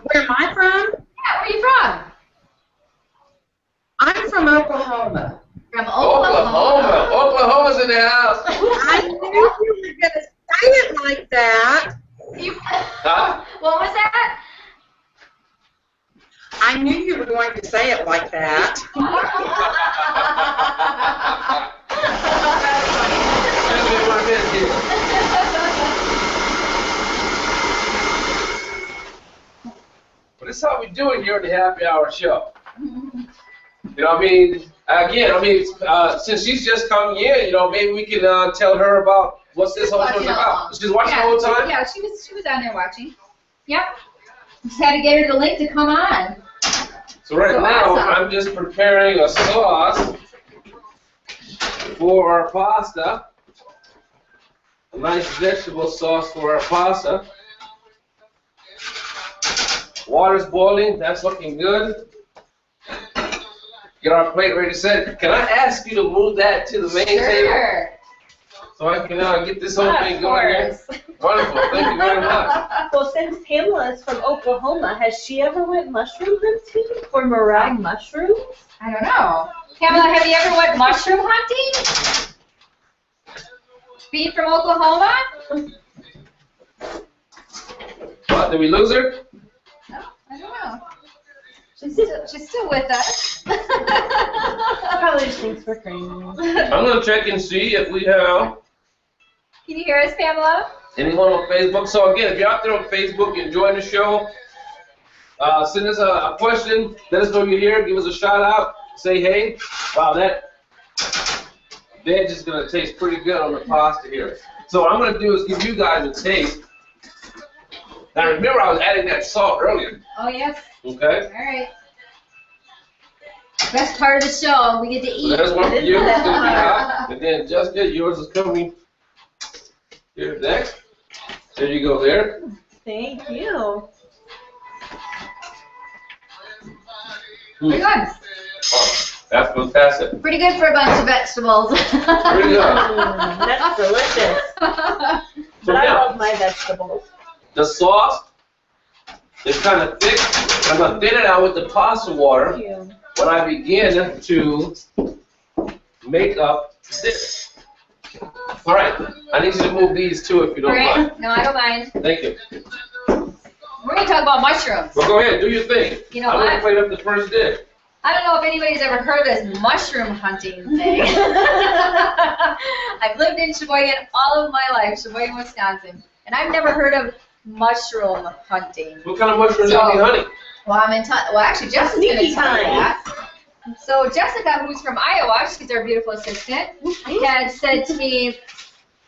Where am I from? Yeah, where are you from? I'm from Oklahoma. From Oklahoma. Oklahoma's in the house. I knew you were going to say it like that. Huh? What was that? I knew you were going to say it like that. But this is how we do it here at the Happy Hour Show. You know, I mean, again, since she's just coming in, you know, maybe we can tell her about what's this whole thing about. She's watching the whole time? Yeah, she was on there watching. Yep. Just had to get her the link to come on. So right now, awesome. I'm just preparing a sauce for our pasta. A nice vegetable sauce for our pasta. Water's boiling. That's looking good. Get our plate ready to set. Can I ask you to move that to the main table? So I can get this whole thing going here? Wonderful. Thank you very much. Well, since Pamela is from Oklahoma, has she ever went mushroom hunting or morel mushrooms? I don't know. Pamela, have you ever went mushroom hunting? Being from Oklahoma? What, did we lose her? No, I don't know. She's still with us. Probably just thinks we're crazy. I'm going to check and see if we have Can you hear us, Pamela? anyone on Facebook. So again, if you're out there on Facebook, you're enjoying the show, send us a question. Let us know you're here. Give us a shout out. Say hey. Wow, that veg is going to taste pretty good on the pasta here. So what I'm going to do is give you guys a taste. Now remember, I was adding that salt earlier. Oh, yes. Okay. All right. Best part of the show, we get to eat. There's one for you. It's going to be hot. And then Jessica, yours is coming here next. There you go there. Thank you. Pretty good. Oh, that's fantastic. Pretty good for a bunch of vegetables. Pretty good. That's delicious. So But I now, love my vegetables. the sauce is kind of thick. I'm going to thin it out with the pasta water Thank you. when I begin to make up this. All right. I need you to move these too if you don't mind. Right? No, I don't mind. Thank you. We're going to talk about mushrooms. Well, go ahead. Do your thing. You know I'm going to what? plate up the first dish. I don't know if anybody's ever heard of this mushroom hunting thing. I've lived in Sheboygan all of my life, Sheboygan, Wisconsin, and I've never heard of mushroom hunting. What kind of mushrooms are you hunting? Well, actually, Jessica's going to tell you that. So Jessica, who's from Iowa, she's our beautiful assistant, had said to me,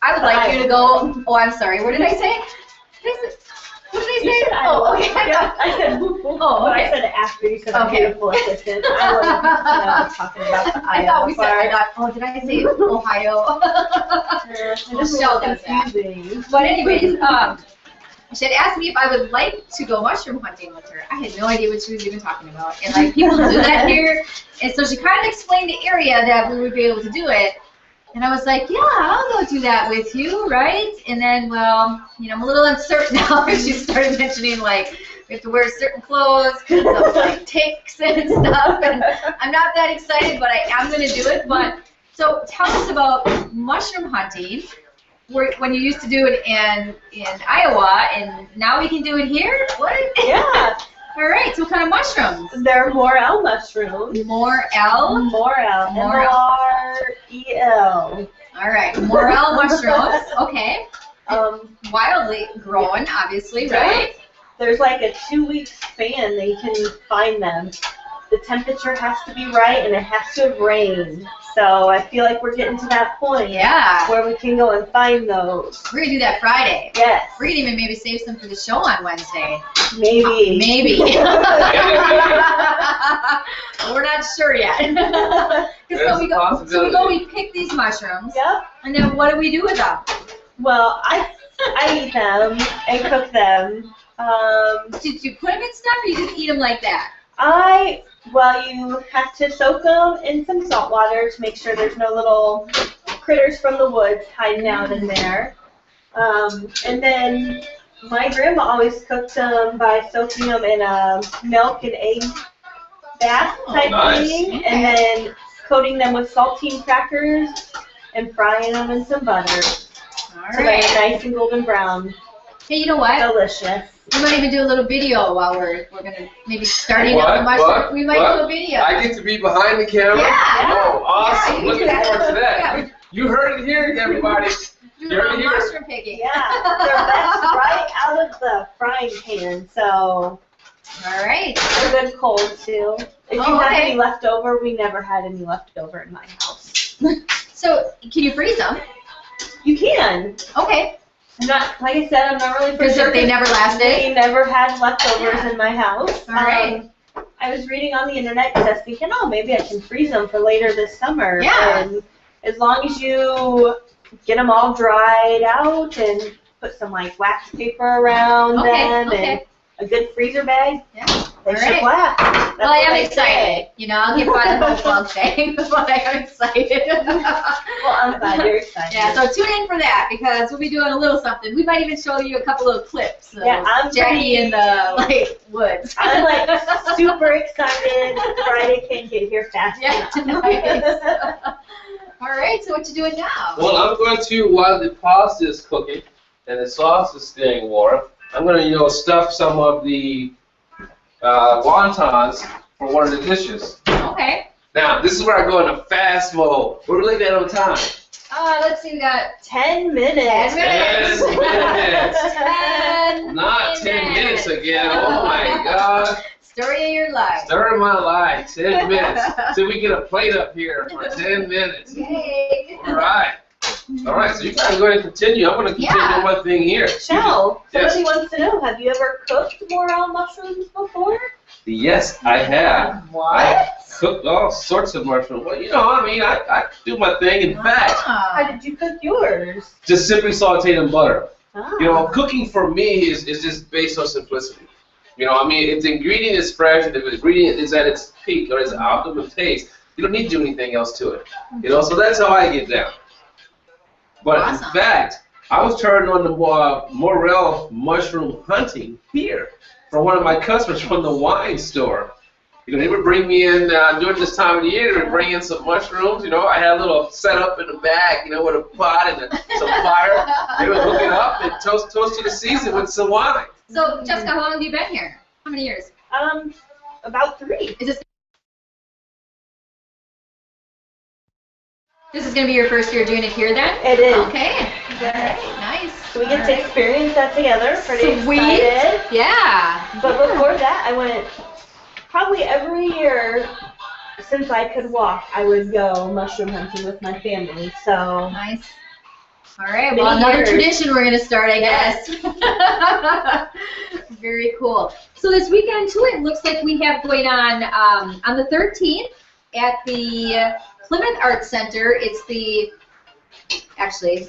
I would like you to go, oh, I'm sorry, what did I say? What did I say? Oh, okay. Yeah, I said whoop, whoop, but I said it after you said beautiful assistant. I wasn't talking about the Iowa I thought we said, oh, did I say Ohio? Michelle does that. But anyways, she had asked me if I would like to go mushroom hunting with her. I had no idea what she was even talking about. And like people do that here. And so she kind of explained the area that we would be able to do it. And I was like, yeah, I'll go do that with you, right? And then, well, you know, I'm a little uncertain now because she started mentioning, like, we have to wear certain clothes because of, like, ticks and stuff. And I'm not that excited, but I am going to do it. But so tell us about mushroom hunting, when you used to do it in Iowa, and now we can do it here? What? Yeah. All right, so what kind of mushrooms? They're morel mushrooms. Morel? Morel. M-O-R-E-L. All right, morel mushrooms. Okay. Wildly growing, obviously, right? There's like a 2-week span that you can find them. The temperature has to be right, and it has to have rained. So I feel like we're getting to that point. Yeah. Where we can go and find those. We're going to do that Friday. Yes. We're going to even maybe save some for the show on Wednesday. Maybe. Maybe. We're not sure yet. So we pick these mushrooms. Yep. And then what do we do with them? Well, I eat them and cook them. Did you put them in stuff, or you just eat them like that? Well, you have to soak them in some salt water to make sure there's no little critters from the woods hiding out in there. And then my grandma always cooked them by soaking them in a milk and egg bath type thing, and then coating them with saltine crackers and frying them in some butter. All So right. they're nice and golden brown. Hey, you know what? Delicious. We might even do a little video while we're gonna maybe starting up the mushroom. We might do a video. I get to be behind the camera? Yeah. Oh, awesome. Yeah, Looking forward to that. Yeah. You heard it here, everybody. Do a little mushroom picking. Yeah, they're best right out of the frying pan, so All right. they're good cold too. If you have any left over, we never had any left over in my house. So, can you freeze them? You can. Okay. I'm not, like I said, I'm not really for Because sure. if they never lasted? We never had leftovers in my house. All right. I was reading on the internet because I was thinking, oh, maybe I can freeze them for later this summer. Yeah. And as long as you get them all dried out and put some like wax paper around them and a good freezer bag, they should last. That's Well, I am what they excited. say. You know, I'll get by the whole vlog thing, but I am excited. Well, I'm glad you're excited. Yeah, so tune in for that because we'll be doing a little something. We might even show you a couple of clips of Jackie in the woods. I'm like super excited. Friday can't get here fast enough. Nice. All right, so what you doing now? Well, I'm going to, while the pasta is cooking and the sauce is staying warm, I'm going to, stuff some of the wontons for one of the dishes. Okay. Now, this is where I go into fast mode. What are we looking at on time? Let's see, we got 10 minutes. 10 minutes. 10 minutes. 10 Not 10 minutes again. Oh my God. Story of your life. Story of my life. 10 minutes. So we get a plate up here for 10 minutes. Yay. All right. All right, so you guys go ahead and continue. I'm going to continue one thing here. Shell, Yes. somebody wants to know, have you ever cooked morel mushrooms before? Yes, I have. What? I cooked all sorts of mushrooms. Well, I do my thing. In fact, How did you cook yours? just simply sauteed in butter. Ah. Cooking for me is just based on simplicity. If the ingredient is fresh and if the ingredient is at its peak or its optimum taste, you don't need to do anything else to it. So that's how I get down. But Awesome. in fact, I was turned on the morel mushroom hunting here from one of my customers from the wine store. They would bring me in during this time of the year. They would bring in some mushrooms. I had a little setup in the back, with a pot and some fire. They would hook it up and toast to the season with some wine. So, Jessica, how long have you been here? How many years? About 3. Is this This is going to be your first year doing it here then? It is. Okay. Yes. Nice. So we get to experience that together. Pretty Sweet. excited. Yeah. But before that, I went probably every year since I could walk. I would go mushroom hunting with my family. So Nice. All right. Well, another tradition we're going to start, I guess. Very cool. So this weekend too, it looks like we have going on the 13th at the Plymouth Arts Center. It's actually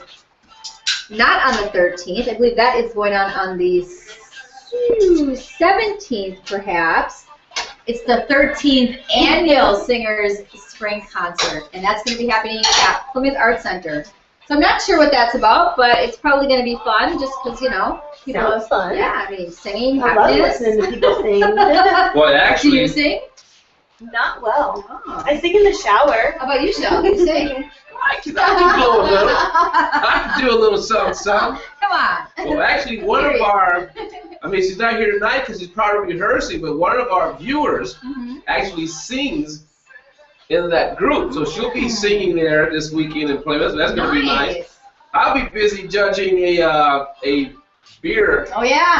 not on the 13th. I believe that is going on the 17th, perhaps. It's the 13th annual Singers Spring Concert, and that's going to be happening at Plymouth Arts Center. So I'm not sure what that's about, but it's probably going to be fun, just because, you know, people. Sounds fun. Yeah, I mean, singing, I love happiness. listening to people sing. Well, Do actually, you sing? Not well. Oh. I sing in the shower. How about you, Shel? You sing? I can blow a little. I can do a little something, something. Come on. Well, actually, one of our, I mean, she's not here tonight because she's probably rehearsing, but one of our viewers actually sings in that group. So she'll be singing there this weekend in Plymouth. So that's going to be nice. I'll be busy judging a beer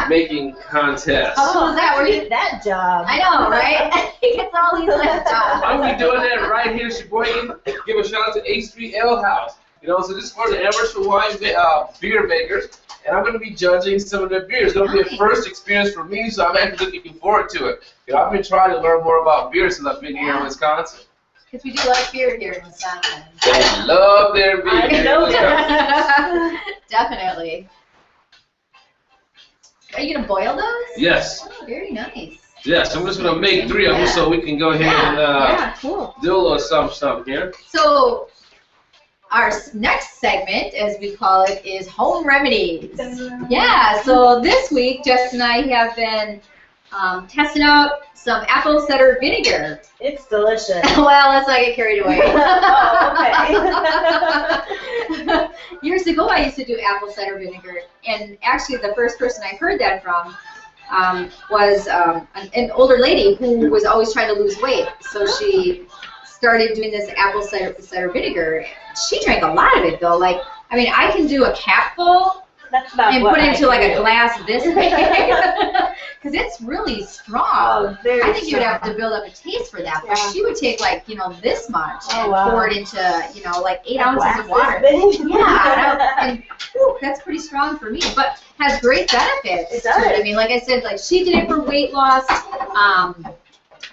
making contest. How cool is that? Where Get that job. I know, right? He gets all these jobs. I'm going to be doing that right here in Sheboygan. Give a shout out to H3 Ale House. You know, so this is for the Emerson wine beer makers, and I'm going to be judging some of their beers. It's going to be a first experience for me, so I'm actually looking forward to it. You know, I've been trying to learn more about beer since I've been here in Wisconsin. Because we do like beer here in Wisconsin. I love their beer. I know that. Definitely. Are you going to boil those? Yes. Oh, very nice. Yes, I'm just going to make 3 of them so we can go ahead and cool. do a little something here. So, our next segment, as we call it, is home remedies. Yeah, so this week, Jess and I have been testing out some apple cider vinegar. It's delicious. Well, let's not get carried away. Oh, okay. Years ago, I used to do apple cider vinegar, and actually the first person I heard that from was an older lady who was always trying to lose weight. So she started doing this apple cider vinegar. She drank a lot of it, though. Like, I mean, I can do a capful That's about and what put it into like a do. glass this big, because it's really strong. Oh, very I think you would have strong. to build up a taste for that. But Yeah. she would take like, you know, this much and wow. pour it into, you know, like 8 A ounces glass of water. this big? Yeah, and whew, that's pretty strong for me, but has great benefits. It to it. does. I mean, like I said, like she did it for weight loss.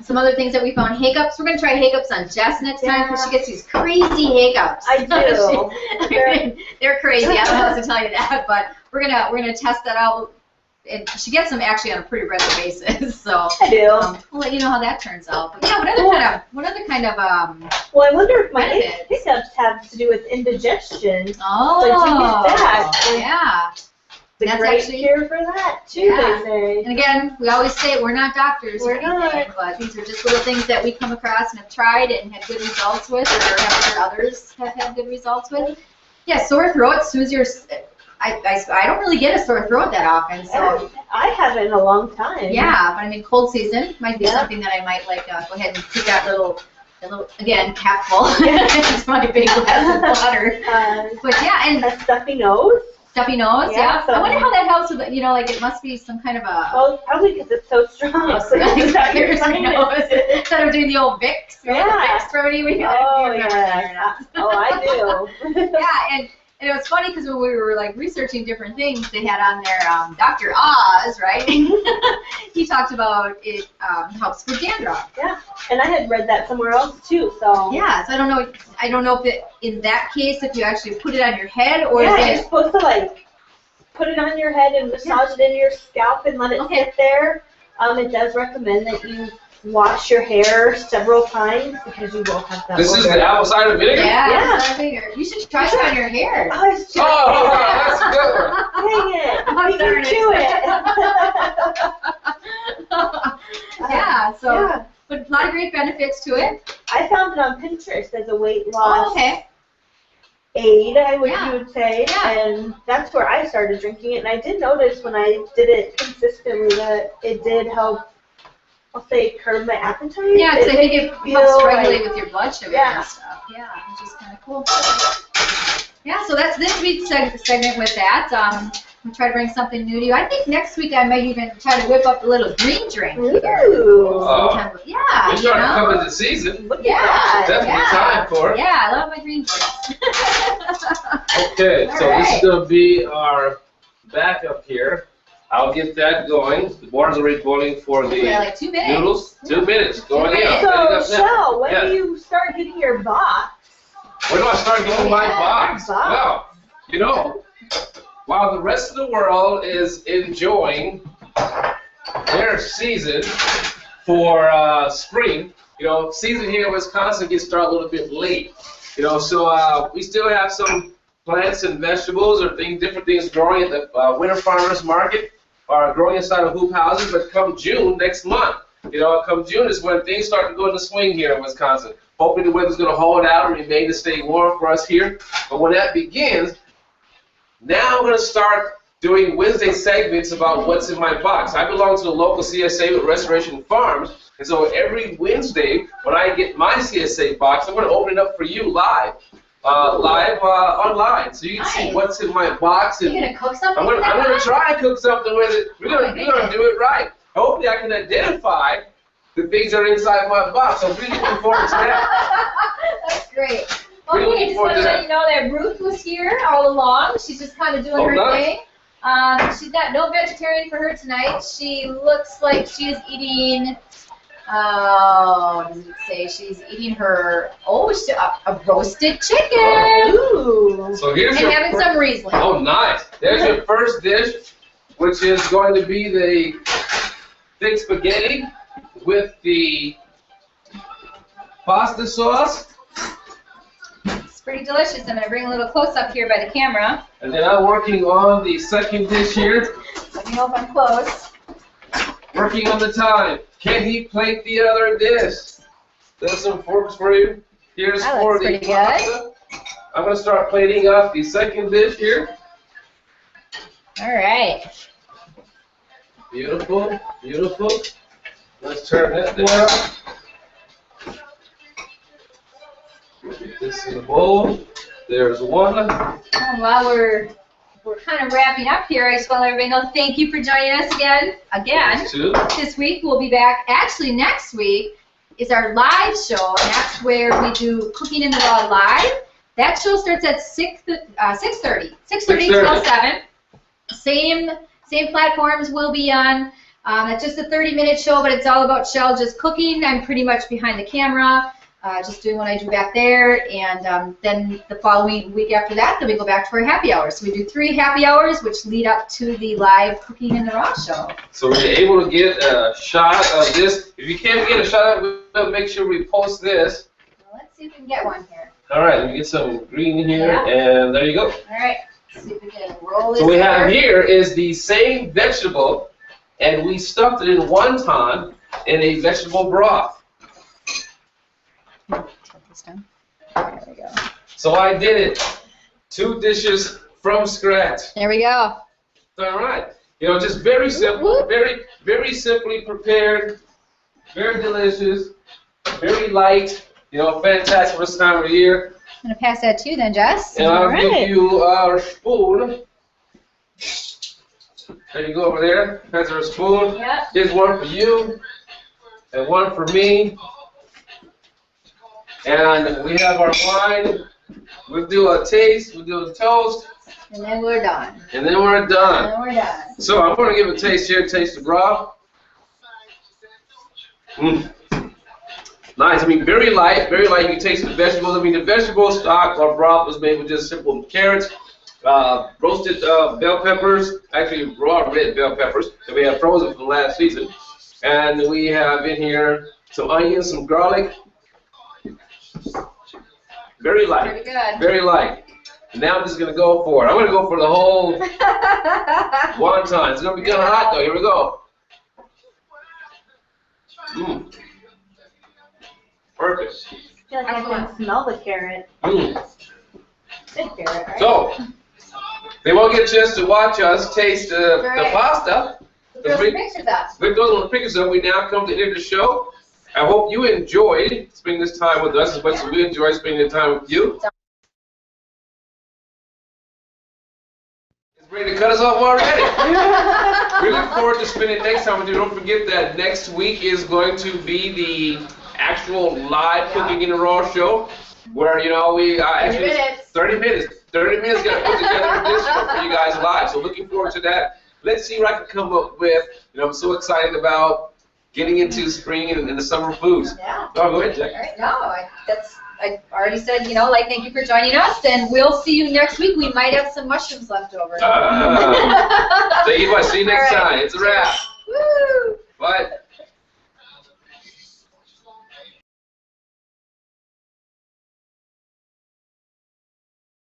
Some other things that we found, hiccups. We're gonna try hiccups on Jess next time because she gets these crazy hiccups. I do. They're crazy. I don't know how to tell you that, but we're gonna test that out. And she gets them actually on a pretty regular basis. So I do. we'll let you know how that turns out. But yeah, what other kind of Well, I wonder if my benefits? hiccups have to do with indigestion. Oh, So to use that. yeah. It's a That's great actually- cure for that too. Yeah. They say. And again, we always say we're not doctors or We're anything, not. but these are just little things that we come across and have tried and had good results with, or have heard others have had good results with. Yeah, sore throat. As soon as you're, I don't really get a sore throat that often, so I haven't in a long time. yeah. But I mean, cold season might be Yeah. something that I might like go ahead and take that little again capful into my big glass of water. But yeah, and A stuffy nose. stuffy nose. Yeah, Yeah. so- I wonder how that helps with, you know, like it must be some kind of a. Well, probably because it's so strong. Oh, so Instead instead of doing the old Vicks, Yeah. Vicks remedy, we got Oh, you remember that or yeah. not. Oh, I do. Yeah, and it was funny because when we were like researching different things, they had on there Dr. Oz, right? He talked about it helps with dandruff. And I had read that somewhere else too. So Yeah, so I don't know if it, in that case if you actually put it on your head or yeah, is you're it supposed to like put it on your head and massage it into your scalp and let it Okay. sit there. It does recommend that you wash your hair several times because you will have that. This is odor. the apple cider vinegar? Yeah, Yeah. that's what I figured. You should try it on your hair. Oh, it's just Oh, that's a good one. dang it! I'm We can sorry. do it. Yeah, so Yeah. but a lot of great benefits to it. I found it on Pinterest as a weight loss Oh, okay. aid, Yeah. you would say, Yeah. and that's where I started drinking it. And I did notice when I did it consistently that it did help I'll say curb my appetite. Yeah, because I think it feel helps regulate like- with your blood sugar Yeah. and stuff. Yeah, which is kind of cool. Yeah, so that's this week's segment with that. We try to bring something new to you. I think next week I might even try to whip up a little green drink here. Ooh. Yeah, It's you starting to come know? into season. Look at Yeah, that. Definitely time for it. Yeah, I love my green drinks. Okay, All so this is right. going to be our backup here. I'll get that going. The water's already boiling for the Yeah, like 2 minutes. noodles. 2 minutes. Going in. minutes. I'll set it So, up now. Shell, when Yeah. do you start getting your box? When do I start getting my Yeah, box? box. Well, you know, while the rest of the world is enjoying their season for spring, you know, season here in Wisconsin gets started a little bit late. You know, so we still have some plants and vegetables or different things growing at the Winter Farmers Market or growing inside of hoop houses. But come June next month, you know, come June is when things start to go into swing here in Wisconsin. Hoping the weather's going to hold out and remain to stay warm for us here. But when that begins, now I'm going to start doing Wednesday segments about what's in my box. I belong to the local CSA with Restoration Farms, and so every Wednesday when I get my CSA box, I'm going to open it up for you live online, so you can see Nice. what's in my box. You're And going to cook something I'm with that going to box? try and cook something with it. We're Oh, going to do it right. Hopefully I can identify the things that are inside my box. I'm really looking forward to that. That's great. Really Okay, looking just forward want to to let that. you know that Ruth was here all along. She's just kind of doing Oh, her nice. thing. She's got no vegetarian for her tonight. She looks like she's eating, what does it say? She's eating her, a roasted chicken. Ooh. So here's And your having some Riesling. Oh, nice. There's your first dish, which is going to be the thick spaghetti with the pasta sauce. It's pretty delicious. I'm going to bring a little close up here by the camera. And then I'm working on the second dish here, Let me know if I'm close. working on the time. Can he plate the other dish? There's some forks for you. Here's That for looks the pretty good. pasta. I'm going to start plating up the second dish here. All right. Beautiful, beautiful. Let's turn that down. Get this in the bowl. There's one. And while we're kind of wrapping up here, I just want to let everybody know thank you for joining us again. There's two. This week we'll be back. Actually, next week is our live show, and that's where we do Cooking in the Raw live. That show starts at 6:30 till 7. Same platforms we'll be on. It's just a 30-minute show, but it's all about Shell just cooking. I'm pretty much behind the camera, just doing what I do back there. And then the following week after that, then we go back to our happy hours. So we do 3 happy hours, which lead up to the live Cooking in the Raw show. So we're able to get a shot of this. If you can't get a shot of it, we'll make sure we post this. Well, let's see if we can get one here. All right, let me get some green here, Yeah. and there you go. All right. Let's see if we can roll this. So we have over. here is the same vegetable, and we stuffed it in wonton in a vegetable broth. Take this down. There we go. So I did it 2 dishes from scratch. There we go. All right. You know, just very simple, very simply prepared, very delicious, very light. You know, fantastic for this time of the year. I'm going to pass that to you then, Jess. And I'll All right. give you our spoon. There you go over there. That's our spoon. Yep. Here's one for you, and one for me. And we have our wine. We'll do a taste, we'll do a toast, And then we're done. and then we're done. And then we're done. So I'm going to give a taste here, taste the broth. Nice. I mean, very light, very light. You can taste the vegetables. I mean, the vegetable stock or broth was made with just simple carrots, roasted bell peppers, actually raw red bell peppers that we have frozen from last season. And we have in here some onions, some garlic. Very light. Pretty good. Very light. And now I'm just going to go for it. I'm going to go for the whole wonton. It's going to be kind of hot, though. Here we go. Mmm. Perfect. I feel like I can smell the carrot. Mmm. Good carrot, right? So, they won't get a chance to watch us taste the pasta. Throw some pictures up. With those pictures up, we now come to the end of the show. I hope you enjoyed spending this time with us as much as we enjoyed spending the time with you. It's ready to cut us off already. We look forward to spending next time with you. Don't forget that next week is going to be the actual live Cooking in the Raw show, where we actually 30 minutes. 30 minutes got to put together this show for you guys live. So looking forward to that. Let's see what I can come up with. I'm so excited about getting into spring and the summer foods. Yeah. Oh, go ahead, Jack. All right. No, I already said, thank you for joining us, and we'll see you next week. We might have some mushrooms left over. Thank you. See you next time. It's a wrap.